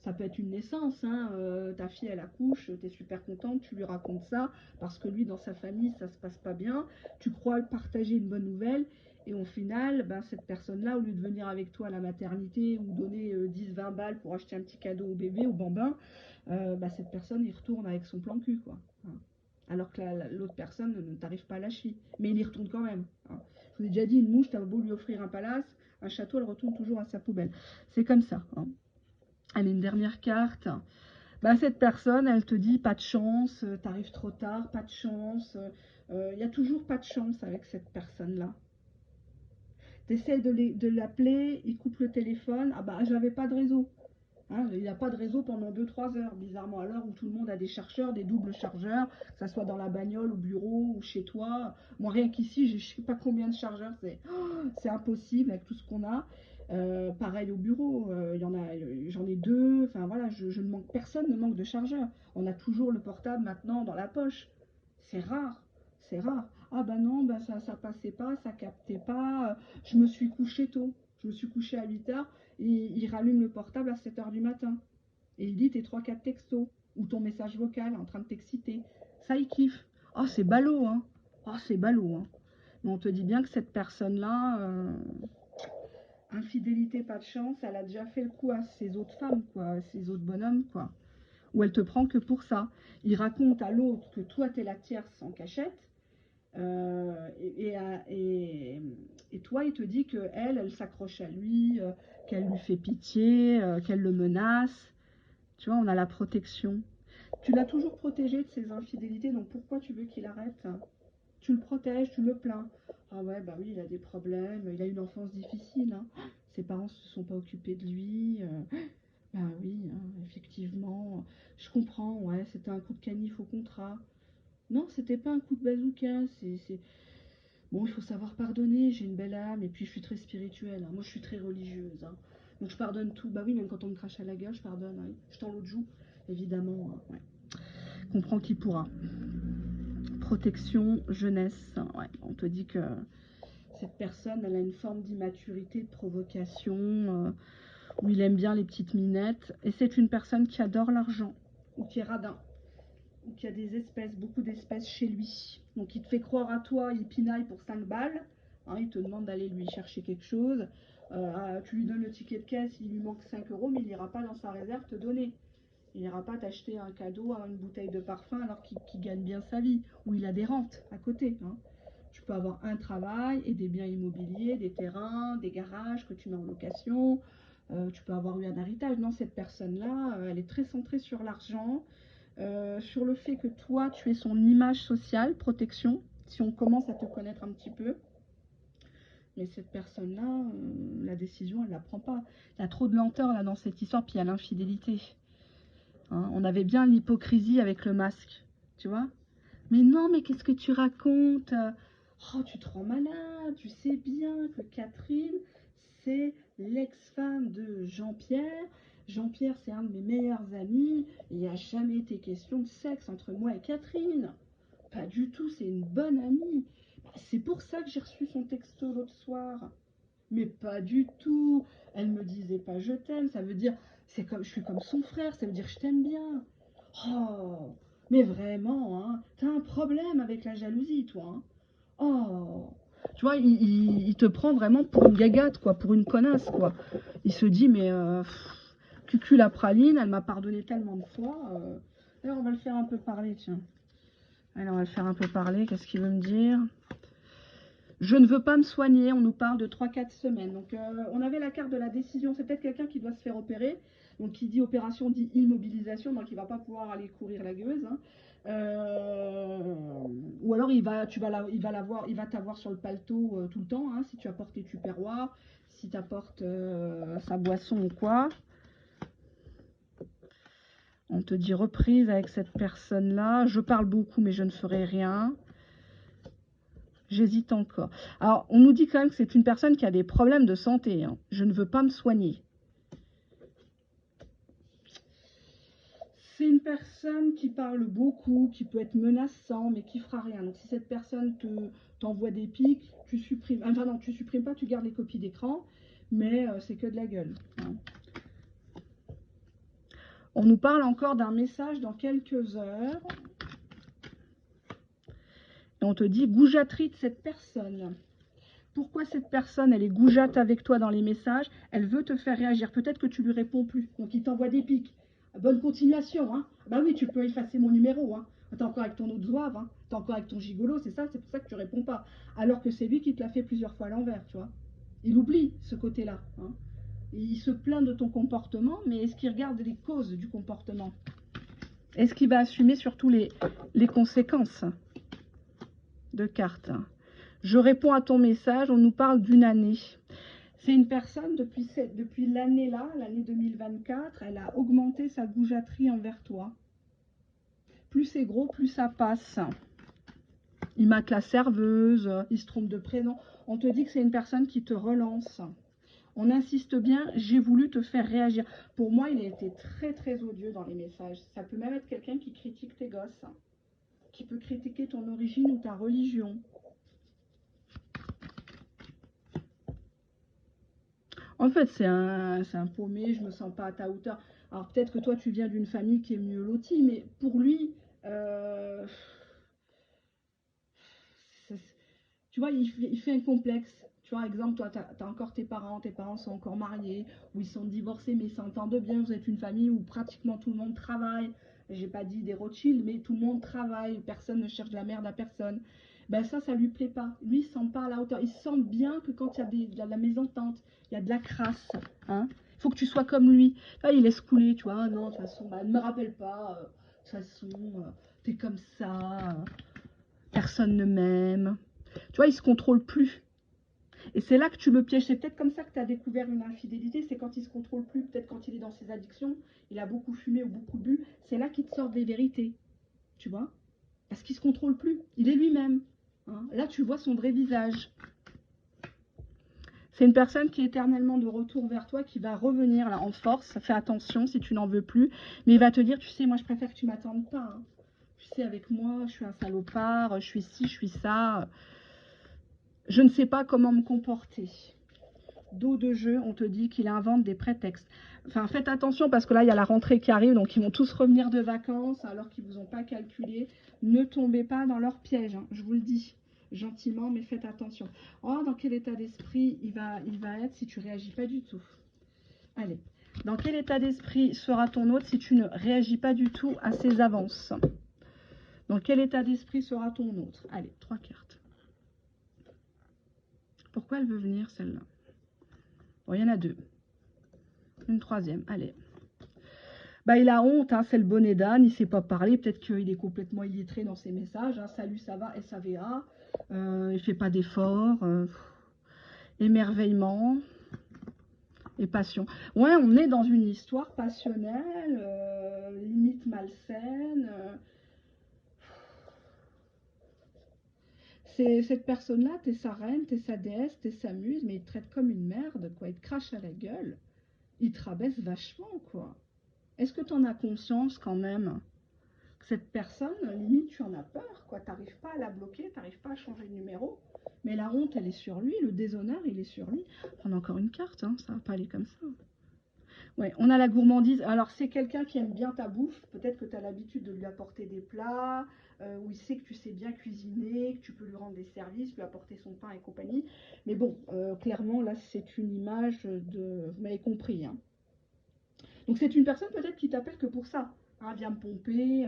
ça peut être une naissance. Hein, ta fille, elle accouche, tu es super contente, tu lui racontes ça, parce que lui, dans sa famille, ça se passe pas bien. Tu crois partager une bonne nouvelle. Et au final, ben, cette personne-là, au lieu de venir avec toi à la maternité ou donner 10-20 balles pour acheter un petit cadeau au bébé, au bambin, cette personne, il retourne avec son plan cul, quoi. Hein. Alors que l'autre personne ne t'arrive pas à la cheville. Mais il y retourne quand même. Hein. Je vous ai déjà dit, une mouche, t'as beau lui offrir un palace, un château, elle retourne toujours à sa poubelle. C'est comme ça. Hein. Allez, une dernière carte. Bah, cette personne, elle te dit pas de chance, t'arrives trop tard, pas de chance. Il y a toujours pas de chance avec cette personne-là. T'essayes de l'appeler, il coupe le téléphone. Ah bah, j'avais pas de réseau. Hein, il n'y a pas de réseau pendant 2-3 heures, bizarrement, à l'heure où tout le monde a des chargeurs, des doubles chargeurs, que ça soit dans la bagnole, au bureau ou chez toi. Moi, rien qu'ici, je ne sais pas combien de chargeurs, c'est impossible avec tout ce qu'on a. Pareil au bureau, j'en ai deux. Enfin voilà, je ne manque, personne ne manque de chargeurs. On a toujours le portable maintenant dans la poche. C'est rare, c'est rare. Ah bah non, bah ça passait pas, ça captait pas. Je me suis couché tôt. Je me suis couché à 8 heures. Il rallume le portable à 7 heures du matin. Et il dit tes 3-4 textos. ou ton message vocal en train de t'exciter. Ça, il kiffe. Oh, c'est ballot, hein. Oh, c'est ballot, hein. Mais on te dit bien que cette personne-là, infidélité, pas de chance, elle a déjà fait le coup à ses autres femmes, quoi, à ses autres bonhommes, quoi. Ou elle te prend que pour ça. Il raconte à l'autre que toi, t'es la tierce en cachette. Euh, et, et, et, toi, il te dit que elle s'accroche à lui, qu'elle lui fait pitié, qu'elle le menace. Tu vois, on a la protection. Tu l'as toujours protégé de ses infidélités, donc pourquoi tu veux qu'il arrête? Tu le protèges, tu le plains. Ah ouais, bah oui, il a des problèmes, il a une enfance difficile, hein. Ses parents se sont pas occupés de lui. Bah oui, hein, effectivement, je comprends, ouais, c'était un coup de canif au contrat. Non, c'était pas un coup de bazooka, c'est... Bon, il faut savoir pardonner, j'ai une belle âme, et puis je suis très spirituelle, hein. Moi je suis très religieuse, hein. Donc je pardonne tout. Bah oui, même quand on me crache à la gueule, je pardonne, hein. Je tends l'autre joue, évidemment, hein, ouais. Comprends qui pourra. Protection, jeunesse, ouais. On te dit que cette personne, elle a une forme d'immaturité, de provocation, où il aime bien les petites minettes, et c'est une personne qui adore l'argent, ou qui est radin, ou qui a des espèces, beaucoup d'espèces chez lui. Donc il te fait croire à toi, il pinaille pour 5 balles, hein, il te demande d'aller lui chercher quelque chose, tu lui donnes le ticket de caisse, il lui manque 5 euros, mais il n'ira pas dans sa réserve te donner. Il n'ira pas t'acheter un cadeau, une bouteille de parfum alors qu'il gagne bien sa vie, ou il a des rentes à côté, hein. Tu peux avoir un travail et des biens immobiliers, des terrains, des garages que tu mets en location. Tu peux avoir eu un héritage. Non, cette personne-là, elle est très centrée sur l'argent, sur le fait que toi, tu es son image sociale, protection, si on commence à te connaître un petit peu. Mais cette personne-là, la décision, elle ne la prend pas. Il y a trop de lenteur là dans cette histoire, puis il y a l'infidélité. Hein, on avait bien l'hypocrisie avec le masque, tu vois. Mais non, mais qu'est-ce que tu racontes? Oh, tu te rends malade, tu sais bien que Catherine, c'est l'ex-femme de Jean-Pierre. Jean-Pierre, c'est un de mes meilleurs amis. Il n'y a jamais été question de sexe entre moi et Catherine. Pas du tout, c'est une bonne amie. C'est pour ça que j'ai reçu son texto l'autre soir. Mais pas du tout. Elle me disait pas je t'aime, ça veut dire c'est comme je suis comme son frère, ça veut dire je t'aime bien. Oh, mais vraiment, hein, t'as un problème avec la jalousie, toi, hein. Oh, tu vois, il te prend vraiment pour une gagate, quoi, pour une connasse, quoi. Il se dit, mais cucul la praline, elle m'a pardonné tellement de fois. D'ailleurs, on va le faire un peu parler, tiens. Allez, on va le faire un peu parler, qu'est-ce qu'il veut me dire? Je ne veux pas me soigner, on nous parle de 3-4 semaines. Donc on avait la carte de la décision, c'est peut-être quelqu'un qui doit se faire opérer. Donc qui dit opération dit immobilisation, donc il ne va pas pouvoir aller courir la gueuse, hein. Ou alors il va t'avoir sur le paletot tout le temps, hein, si tu apportes tes tupperwares, si tu apportes sa boisson ou quoi. On te dit reprise avec cette personne-là. Je parle beaucoup mais je ne ferai rien. J'hésite encore. Alors, on nous dit quand même que c'est une personne qui a des problèmes de santé, hein. Je ne veux pas me soigner. C'est une personne qui parle beaucoup, qui peut être menaçant, mais qui fera rien. Donc, si cette personne t'envoie des pics, tu supprimes. Enfin, non, tu supprimes pas, tu gardes les copies d'écran, mais c'est que de la gueule, hein. On nous parle encore d'un message dans quelques heures. Et on te dit goujaterie de cette personne. Pourquoi cette personne, elle est goujatte avec toi dans les messages? Elle veut te faire réagir. Peut-être que tu lui réponds plus. Donc, il t'envoie des pics. Bonne continuation, hein. Bah oui, tu peux effacer mon numéro, hein. T'es encore avec ton autre zouave, hein. T'es encore avec ton gigolo, c'est ça, c'est pour ça que tu réponds pas. Alors que c'est lui qui te l'a fait plusieurs fois à l'envers, tu vois. Il oublie ce côté-là, hein. Il se plaint de ton comportement, mais est-ce qu'il regarde les causes du comportement? Est-ce qu'il va assumer surtout les conséquences de cartes? Je réponds à ton message, on nous parle d'une année. C'est une personne, depuis l'année-là, l'année 2024, elle a augmenté sa goujaterie envers toi. Plus c'est gros, plus ça passe. Il mate la serveuse, il se trompe de prénom. On te dit que c'est une personne qui te relance. On insiste bien, j'ai voulu te faire réagir. Pour moi, il a été très très odieux dans les messages. Ça peut même être quelqu'un qui critique tes gosses, qui peut critiquer ton origine ou ta religion. En fait, c'est un paumé, je me sens pas à ta hauteur. Alors peut-être que toi tu viens d'une famille qui est mieux lotie, mais pour lui, euh, ça- tu vois, il fait un complexe. Tu vois, exemple, toi, tu as, encore tes parents sont encore mariés, ou ils sont divorcés, mais ils s'entendent bien. Vous êtes une famille où pratiquement tout le monde travaille. J'ai pas dit des Rothschild, mais tout le monde travaille, personne ne cherche de la merde à personne. Ben ça lui plaît pas. Lui, il sent pas à la hauteur. Il sent bien que quand il y a de la mésentente, il y a de la crasse. Hein. Il faut que tu sois comme lui. Là, il laisse couler, tu vois. Ah non, de toute façon, bah, ne me rappelle pas. De toute façon, t'es comme ça. Personne ne m'aime. Tu vois, il se contrôle plus. Et c'est là que tu le pièges. C'est peut-être comme ça que tu as découvert une infidélité. C'est quand il se contrôle plus. Peut-être quand il est dans ses addictions. Il a beaucoup fumé ou beaucoup bu. C'est là qu'il te sort des vérités. Tu vois, parce qu'il se contrôle plus. Il est lui-même. Hein. Là, tu vois son vrai visage. C'est une personne qui est éternellement de retour vers toi, qui va revenir là en force. Fais attention si tu n'en veux plus. Mais il va te dire, tu sais, moi, je préfère que tu m'attendes pas. Hein. Tu sais, avec moi, je suis un salopard. Je suis ci, je suis ça. Je ne sais pas comment me comporter. Dos de jeu, on te dit qu'il invente des prétextes. Enfin, faites attention parce que là, il y a la rentrée qui arrive, donc ils vont tous revenir de vacances alors qu'ils ne vous ont pas calculé. Ne tombez pas dans leur piège, hein, je vous le dis gentiment, mais faites attention. Oh, dans quel état d'esprit il va être si tu ne réagis pas du tout? Allez, dans quel état d'esprit sera ton hôte si tu ne réagis pas du tout à ses avances? Dans quel état d'esprit sera ton autre? Allez, 3 cartes. Pourquoi elle veut venir, celle-là? Bon, il y en a 2. Une troisième, allez. Bah, il a honte, hein, c'est le bonnet d'âne, il ne sait pas parler, peut-être qu'il est complètement illettré dans ses messages. Hein. Salut, ça va, SAVA. Il ne fait pas d'efforts. Émerveillement et passion. Ouais, on est dans une histoire passionnelle, limite malsaine. C'est cette personne-là, t'es sa reine, t'es sa déesse, t'es sa muse, mais il te traite comme une merde, quoi. Il te crache à la gueule. Il te rabaisse vachement, quoi. Est-ce que tu en as conscience quand même? Cette personne, limite, tu en as peur, quoi. T'arrives pas à la bloquer, t'arrives pas à changer de numéro. Mais la honte, elle est sur lui, le déshonneur, il est sur lui. Prends encore une carte, hein, ça va pas aller comme ça. Ouais, on a la gourmandise. Alors, c'est quelqu'un qui aime bien ta bouffe. Peut-être que tu as l'habitude de lui apporter des plats, où il sait que tu sais bien cuisiner, que tu peux lui rendre des services, lui apporter son pain et compagnie. Mais bon, clairement, là, c'est une image de... Vous m'avez compris, hein. Donc c'est une personne peut-être qui t'appelle que pour ça. Hein, viens me pomper,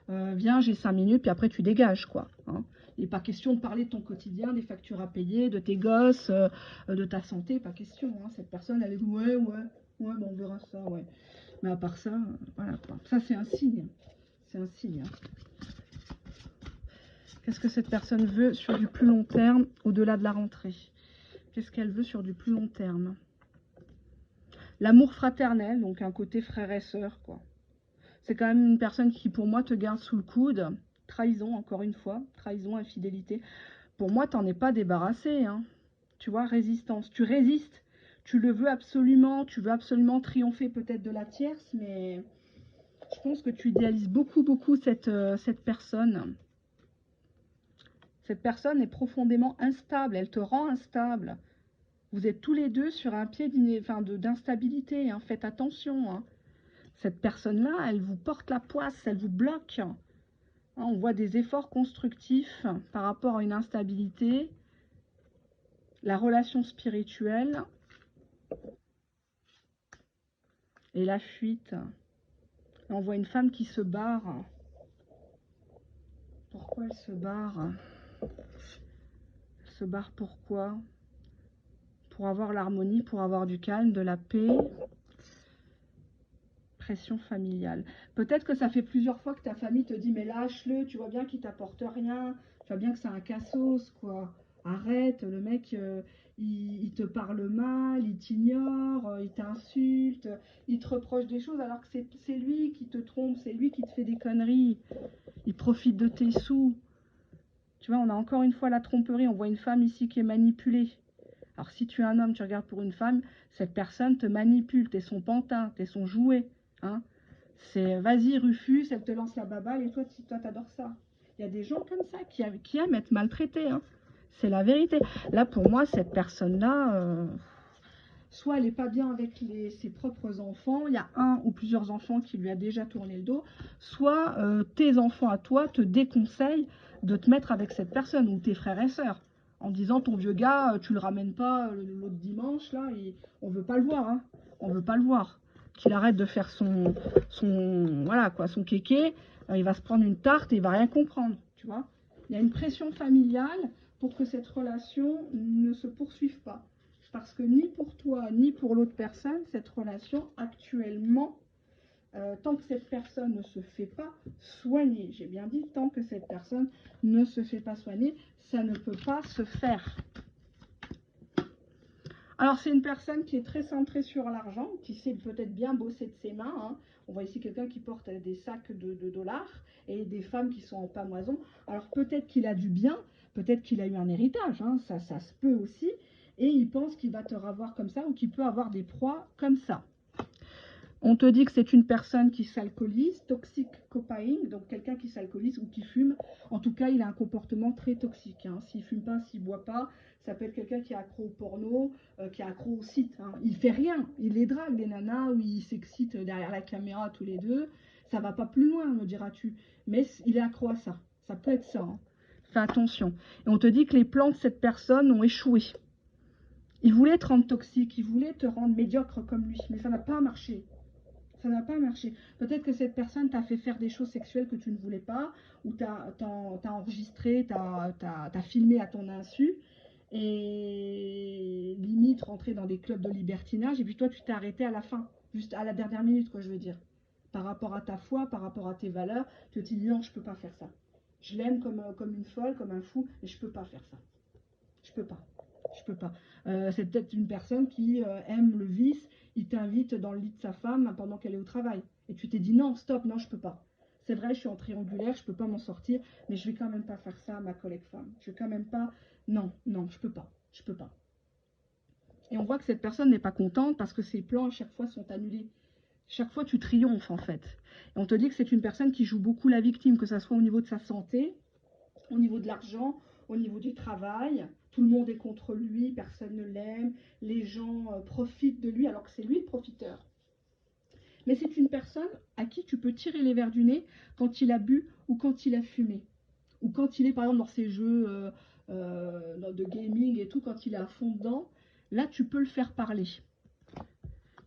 viens, j'ai 5 minutes, puis après tu dégages, quoi. Hein. Il n'est pas question de parler de ton quotidien, des factures à payer, de tes gosses, de ta santé, pas question. Hein. Cette personne, elle est ouais, bon, on verra ça, ouais. Mais à part ça, voilà quoi. Ça, c'est un signe. C'est un signe. Hein. Qu'est-ce que cette personne veut sur du plus long terme, au-delà de la rentrée? Qu'est-ce qu'elle veut sur du plus long terme? L'amour fraternel, donc un côté frère et sœur, quoi. C'est quand même une personne qui, pour moi, te garde sous le coude. Trahison, encore une fois. Trahison, infidélité. Pour moi, t'en es pas débarrassé. Hein. Tu vois, résistance. Tu résistes. Tu le veux absolument. Tu veux absolument triompher peut-être de la tierce. Mais je pense que tu idéalises beaucoup, beaucoup cette personne. Cette personne est profondément instable. Elle te rend instable. Vous êtes tous les deux sur un pied d'instabilité. Hein. Faites attention. Hein. Cette personne-là, elle vous porte la poisse. Elle vous bloque. On voit des efforts constructifs par rapport à une instabilité, la relation spirituelle et la fuite. On voit une femme qui se barre. Pourquoi elle se barre? Elle se barre pourquoi? Pour avoir l'harmonie, pour avoir du calme, de la paix. Pression familiale. Peut-être que ça fait plusieurs fois que ta famille te dit mais lâche-le, tu vois bien qu'il t'apporte rien, tu vois bien que c'est un cassos, quoi. Arrête, le mec, il te parle mal, il t'ignore, il t'insulte, il te reproche des choses alors que c'est lui qui te trompe, c'est lui qui te fait des conneries. Il profite de tes sous. Tu vois, on a encore une fois la tromperie, on voit une femme ici qui est manipulée. Alors si tu es un homme, tu regardes pour une femme, cette personne te manipule, t'es son pantin, t'es son jouet. Hein. C'est vas-y Rufus, elle te lance la baballe et toi t'adores ça. Il y a des gens comme ça qui aiment être maltraités. Hein. C'est la vérité. Là pour moi, cette personne-là, soit elle n'est pas bien avec ses propres enfants, il y a un ou plusieurs enfants qui lui a déjà tourné le dos, soit tes enfants à toi te déconseillent de te mettre avec cette personne, ou tes frères et sœurs, en disant ton vieux gars, tu le ramènes pas l'autre dimanche, là, on veut pas le voir, hein, on veut pas le voir. Qu'il arrête de faire voilà, quoi, son kéké, il va se prendre une tarte et il va rien comprendre, tu vois. Il y a une pression familiale pour que cette relation ne se poursuive pas. Parce que ni pour toi, ni pour l'autre personne, cette relation actuellement, tant que cette personne ne se fait pas soigner, j'ai bien dit, tant que cette personne ne se fait pas soigner, ça ne peut pas se faire. Alors, c'est une personne qui est très centrée sur l'argent, qui sait peut-être bien bosser de ses mains, hein. On voit ici quelqu'un qui porte des sacs de dollars et des femmes qui sont en pamoison. Alors, peut-être qu'il a du bien, peut-être qu'il a eu un héritage, hein, ça se peut aussi. Et il pense qu'il va te revoir comme ça ou qu'il peut avoir des proies comme ça. On te dit que c'est une personne qui s'alcoolise, toxique copaïne, donc quelqu'un qui s'alcoolise ou qui fume. En tout cas, il a un comportement très toxique, hein. S'il fume pas, s'il boit pas, ça peut être quelqu'un qui est accro au porno, qui est accro au site, hein. Il fait rien, il les drague, les nanas, ou il s'excite derrière la caméra tous les deux. Ça va pas plus loin, me diras-tu. Mais il est accro à ça. Ça peut être ça, hein. Fais attention. Et on te dit que les plans de cette personne ont échoué. Il voulait te rendre toxique, il voulait te rendre médiocre comme lui, mais ça n'a pas marché. Ça n'a pas marché. Peut-être que cette personne t'a fait faire des choses sexuelles que tu ne voulais pas, ou t'as enregistré, t'as filmé à ton insu, et limite rentrer dans des clubs de libertinage, et puis toi tu t'es arrêté à la fin, juste à la dernière minute, quoi, je veux dire. Par rapport à ta foi, par rapport à tes valeurs, tu te dis non, je peux pas faire ça. Je l'aime comme une folle, comme un fou, mais je peux pas faire ça. Je peux pas. Je peux pas. C'est peut-être une personne qui aime le vice. Il t'invite dans le lit de sa femme pendant qu'elle est au travail. Et tu t'es dit non, stop, non, je peux pas. C'est vrai, je suis en triangulaire, je peux pas m'en sortir, mais je vais quand même pas faire ça à ma collègue femme. Je vais quand même pas. Non, non, je peux pas. Je peux pas. Et on voit que cette personne n'est pas contente parce que ses plans à chaque fois sont annulés. Chaque fois, tu triomphes en fait. Et on te dit que c'est une personne qui joue beaucoup la victime, que ce soit au niveau de sa santé, au niveau de l'argent, au niveau du travail. Tout le monde est contre lui, personne ne l'aime, les gens profitent de lui alors que c'est lui le profiteur. Mais c'est une personne à qui tu peux tirer les verres du nez quand il a bu ou quand il a fumé. Ou quand il est par exemple dans ses jeux de gaming et tout, quand il est à fond dedans, là tu peux le faire parler.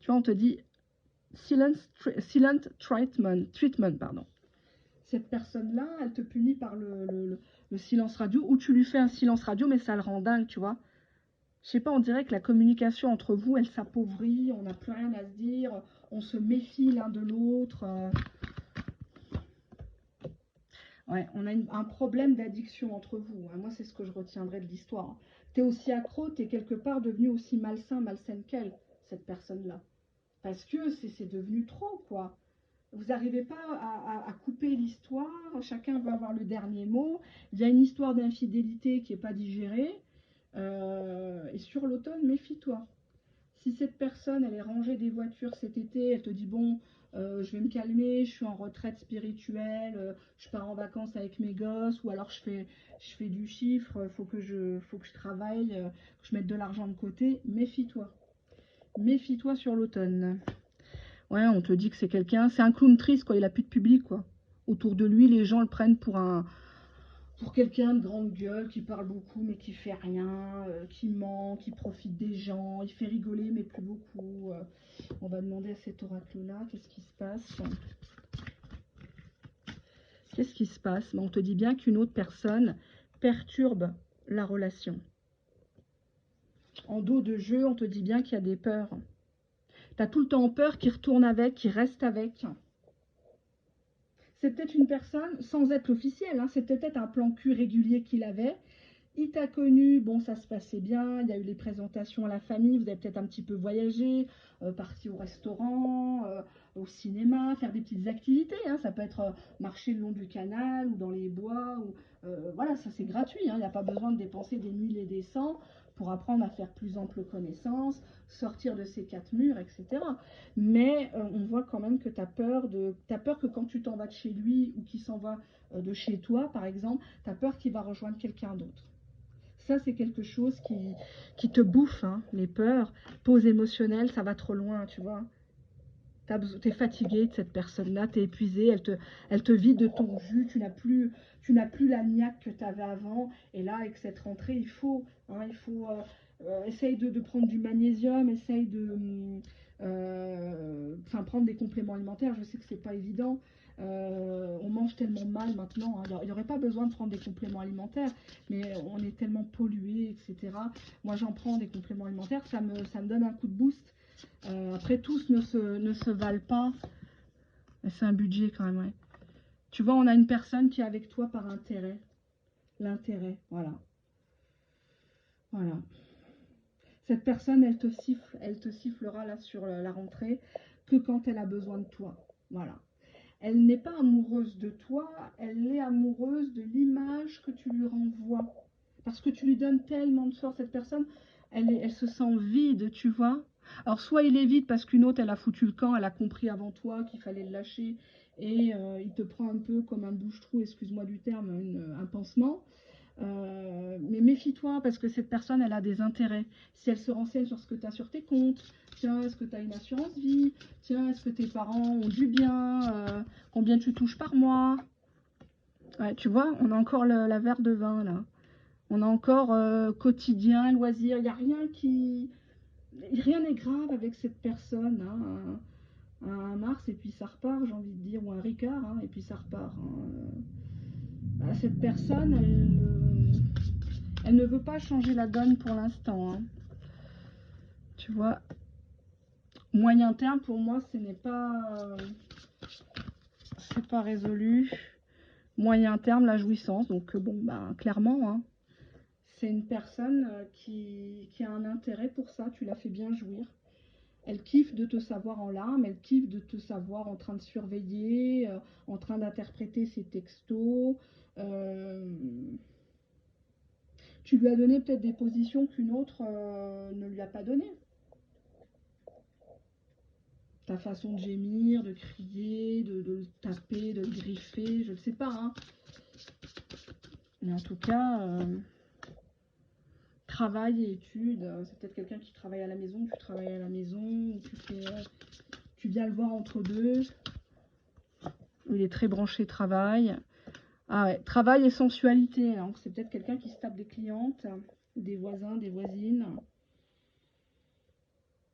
Tu vois, on te dit silent treatment, pardon. Cette personne-là, elle te punit par le silence radio, ou tu lui fais un silence radio, mais ça le rend dingue, tu vois. Je sais pas, on dirait que la communication entre vous, elle s'appauvrit, on n'a plus rien à se dire, on se méfie l'un de l'autre. Ouais, on a un problème d'addiction entre vous, hein. Moi, c'est ce que je retiendrai de l'histoire, hein. Tu es aussi accro, tu es quelque part devenu aussi malsaine qu'elle, cette personne-là. Parce que c'est devenu trop, quoi. Vous n'arrivez pas à couper l'histoire, chacun veut avoir le dernier mot. Il y a une histoire d'infidélité qui n'est pas digérée. Et sur l'automne, méfie-toi. Si cette personne, elle est rangée des voitures cet été, elle te dit bon, je vais me calmer, je suis en retraite spirituelle, je pars en vacances avec mes gosses, ou alors je fais du chiffre, faut que je travaille, que je mette de l'argent de côté, méfie-toi. Méfie-toi sur l'automne. Ouais, on te dit que c'est quelqu'un, c'est un clown triste, quoi. Il a plus de public, quoi. Autour de lui, les gens le prennent pour quelqu'un de grande gueule, qui parle beaucoup, mais qui fait rien, qui ment, qui profite des gens. Il fait rigoler, mais plus beaucoup. On va demander à cet oracle-là, qu'est-ce qui se passe? Qu'est-ce qui se passe? On te dit bien qu'une autre personne perturbe la relation. En dos de jeu, on te dit bien qu'il y a des peurs. Tu as tout le temps peur qu'il retourne avec, qu'il reste avec. C'est peut-être une personne, sans être officielle, hein, c'est peut-être un plan cul régulier qu'il avait. Il t'a connu, bon, ça se passait bien, il y a eu les présentations à la famille, vous avez peut-être un petit peu voyagé, parti au restaurant, au cinéma, faire des petites activités, hein, ça peut être marcher le long du canal ou dans les bois, ou, voilà, ça c'est gratuit, hein, il n'y a pas besoin de dépenser des 1000 et des 100 pour apprendre à faire plus ample connaissance, sortir de ces quatre murs, etc. Mais on voit quand même que tu as peur que quand tu t'en vas de chez lui ou qu'il s'en va de chez toi, par exemple, tu as peur qu'il va rejoindre quelqu'un d'autre. Ça, c'est quelque chose qui te bouffe, hein, les peurs. Pause émotionnelle, ça va trop loin, tu vois. Tu es fatigué de cette personne-là, tu es épuisé, elle te vide de ton jus, tu n'as plus la niaque que tu avais avant. Et là, avec cette rentrée, il faut essaye de prendre du magnésium, essaye enfin, prendre des compléments alimentaires. Je sais que c'est pas évident. On mange tellement mal maintenant, hein. Il n'y aurait pas besoin de prendre des compléments alimentaires, mais on est tellement pollué, etc. Moi, j'en prends des compléments alimentaires, ça me donne un coup de boost. Après, tous ne se valent pas. C'est un budget quand même, ouais. Tu vois, on a une personne qui est avec toi par intérêt. L'intérêt, voilà. Voilà. Cette personne, elle te sifflera là sur la rentrée que quand elle a besoin de toi. Voilà. Elle n'est pas amoureuse de toi, elle est amoureuse de l'image que tu lui renvoies. Parce que tu lui donnes tellement de force. Cette personne, elle se sent vide, tu vois. Alors, soit il est vide parce qu'une autre, elle a foutu le camp, elle a compris avant toi qu'il fallait le lâcher, et il te prend un peu comme un bouche-trou, excuse-moi du terme, un pansement. Mais méfie-toi parce que cette personne, elle a des intérêts. Si elle se renseigne sur ce que tu as sur tes comptes, tiens, est-ce que tu as une assurance vie, tiens, est-ce que tes parents ont du bien, combien tu touches par mois. Ouais, tu vois, on a encore la verre de vin là. On a encore quotidien, loisir. Il n'y a rien qui... Rien n'est grave avec cette personne, hein. Un Mars et puis ça repart, j'ai envie de dire, ou un Ricard, hein, et puis ça repart, hein. Cette personne, elle ne veut pas changer la donne pour l'instant, hein. Tu vois, moyen terme pour moi, c'est pas résolu. Moyen terme, la jouissance. Donc bon, bah clairement, hein, c'est une personne qui a un intérêt pour ça. Tu la fais bien jouir. Elle kiffe de te savoir en larmes, elle kiffe de te savoir en train de surveiller, en train d'interpréter ses textos. Euh, Tu lui as donné peut-être des positions qu'une autre ne lui a pas données. Ta façon de gémir, de crier, de taper, de griffer, je ne sais pas, hein. Mais en tout cas, travail et études, c'est peut-être quelqu'un qui travaille à la maison, tu travailles à la maison, ou tu viens le voir entre deux. Il est très branché travail. Ah ouais, travail et sensualité. Donc c'est peut-être quelqu'un qui se tape des clientes, des voisins, des voisines,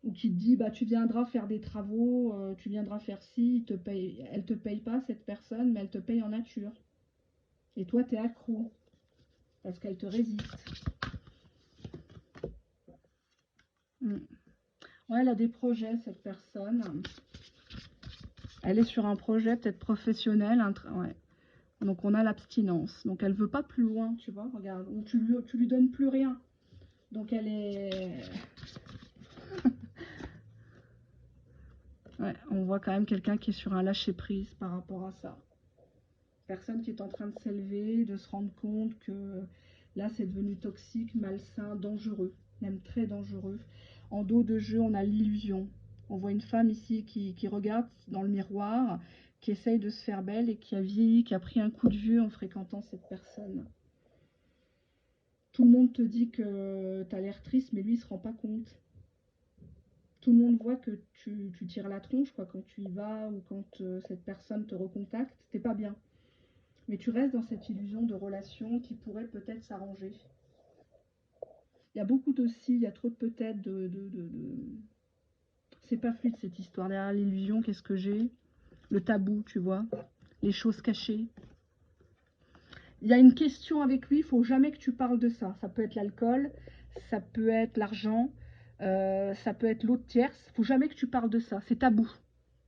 ou qui te dit bah tu viendras faire des travaux, tu viendras faire ci, elle te paye pas cette personne, mais elle te paye en nature. Et toi tu es accro parce qu'elle te résiste. Mm. Ouais, elle a des projets cette personne. Elle est sur un projet peut-être professionnel, ouais. Donc on a l'abstinence. Donc elle veut pas plus loin, tu vois, regarde. Ou tu lui donnes plus rien. Donc elle est... Ouais, on voit quand même quelqu'un qui est sur un lâcher-prise par rapport à ça. Personne qui est en train de s'élever, de se rendre compte que là c'est devenu toxique, malsain, dangereux, même très dangereux. En dos de jeu, on a l'illusion. On voit une femme ici qui regarde dans le miroir, qui essaye de se faire belle et qui a vieilli, qui a pris un coup de vieux en fréquentant cette personne. Tout le monde te dit que tu as l'air triste, mais lui il se rend pas compte. Tout le monde voit que tu tires la tronche quoi, quand tu y vas ou quand cette personne te recontacte, t'es pas bien. Mais tu restes dans cette illusion de relation qui pourrait peut-être s'arranger. Il y a beaucoup aussi, il y a trop de peut-être C'est pas fluide cette histoire. Derrière l'illusion, qu'est-ce que j'ai? Le tabou, tu vois, les choses cachées. Il y a une question avec lui, il faut jamais que tu parles de ça. Ça peut être l'alcool, ça peut être l'argent, ça peut être l'autre tierce. Il faut jamais que tu parles de ça, c'est tabou.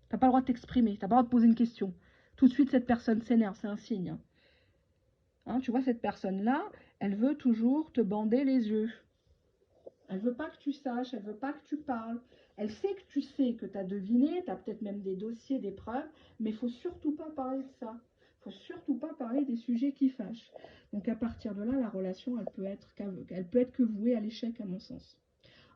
T'as pas le droit de t'exprimer, t'as pas le droit de poser une question. Tout de suite, cette personne s'énerve, c'est un signe. Hein, tu vois, cette personne-là, elle veut toujours te bander les yeux. Elle veut pas que tu saches, elle veut pas que tu parles. Elle sait que tu sais, que tu as deviné, tu as peut-être même des dossiers, des preuves, mais il faut surtout pas parler de ça. Il faut surtout pas parler des sujets qui fâchent. Donc à partir de là, la relation, elle peut être que vouée à l'échec, à mon sens.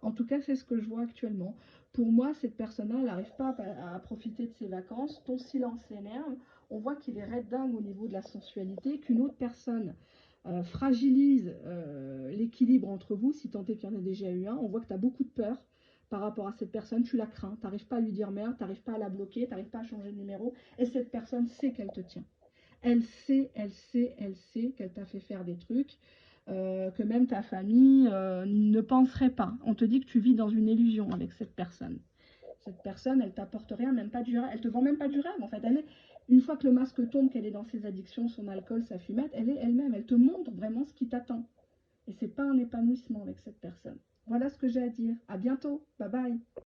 En tout cas, c'est ce que je vois actuellement. Pour moi, cette personne-là, elle n'arrive pas à profiter de ses vacances. Ton silence l'énerve. On voit qu'il est raide dingue au niveau de la sensualité, qu'une autre personne fragilise l'équilibre entre vous, si tant est qu'il y en a déjà eu un. On voit que tu as beaucoup de peur par rapport à cette personne, tu la crains, tu n'arrives pas à lui dire merde, tu n'arrives pas à la bloquer, tu n'arrives pas à changer de numéro, et cette personne sait qu'elle te tient. Elle sait qu'elle t'a fait faire des trucs que même ta famille ne penserait pas. On te dit que tu vis dans une illusion avec cette personne. Cette personne, elle t'apporte rien, même pas du rêve. Elle te vend même pas du rêve. En fait, une fois que le masque tombe, qu'elle est dans ses addictions, son alcool, sa fumette, elle est elle-même. Elle te montre vraiment ce qui t'attend. Et c'est pas un épanouissement avec cette personne. Voilà ce que j'ai à dire. À bientôt. Bye bye.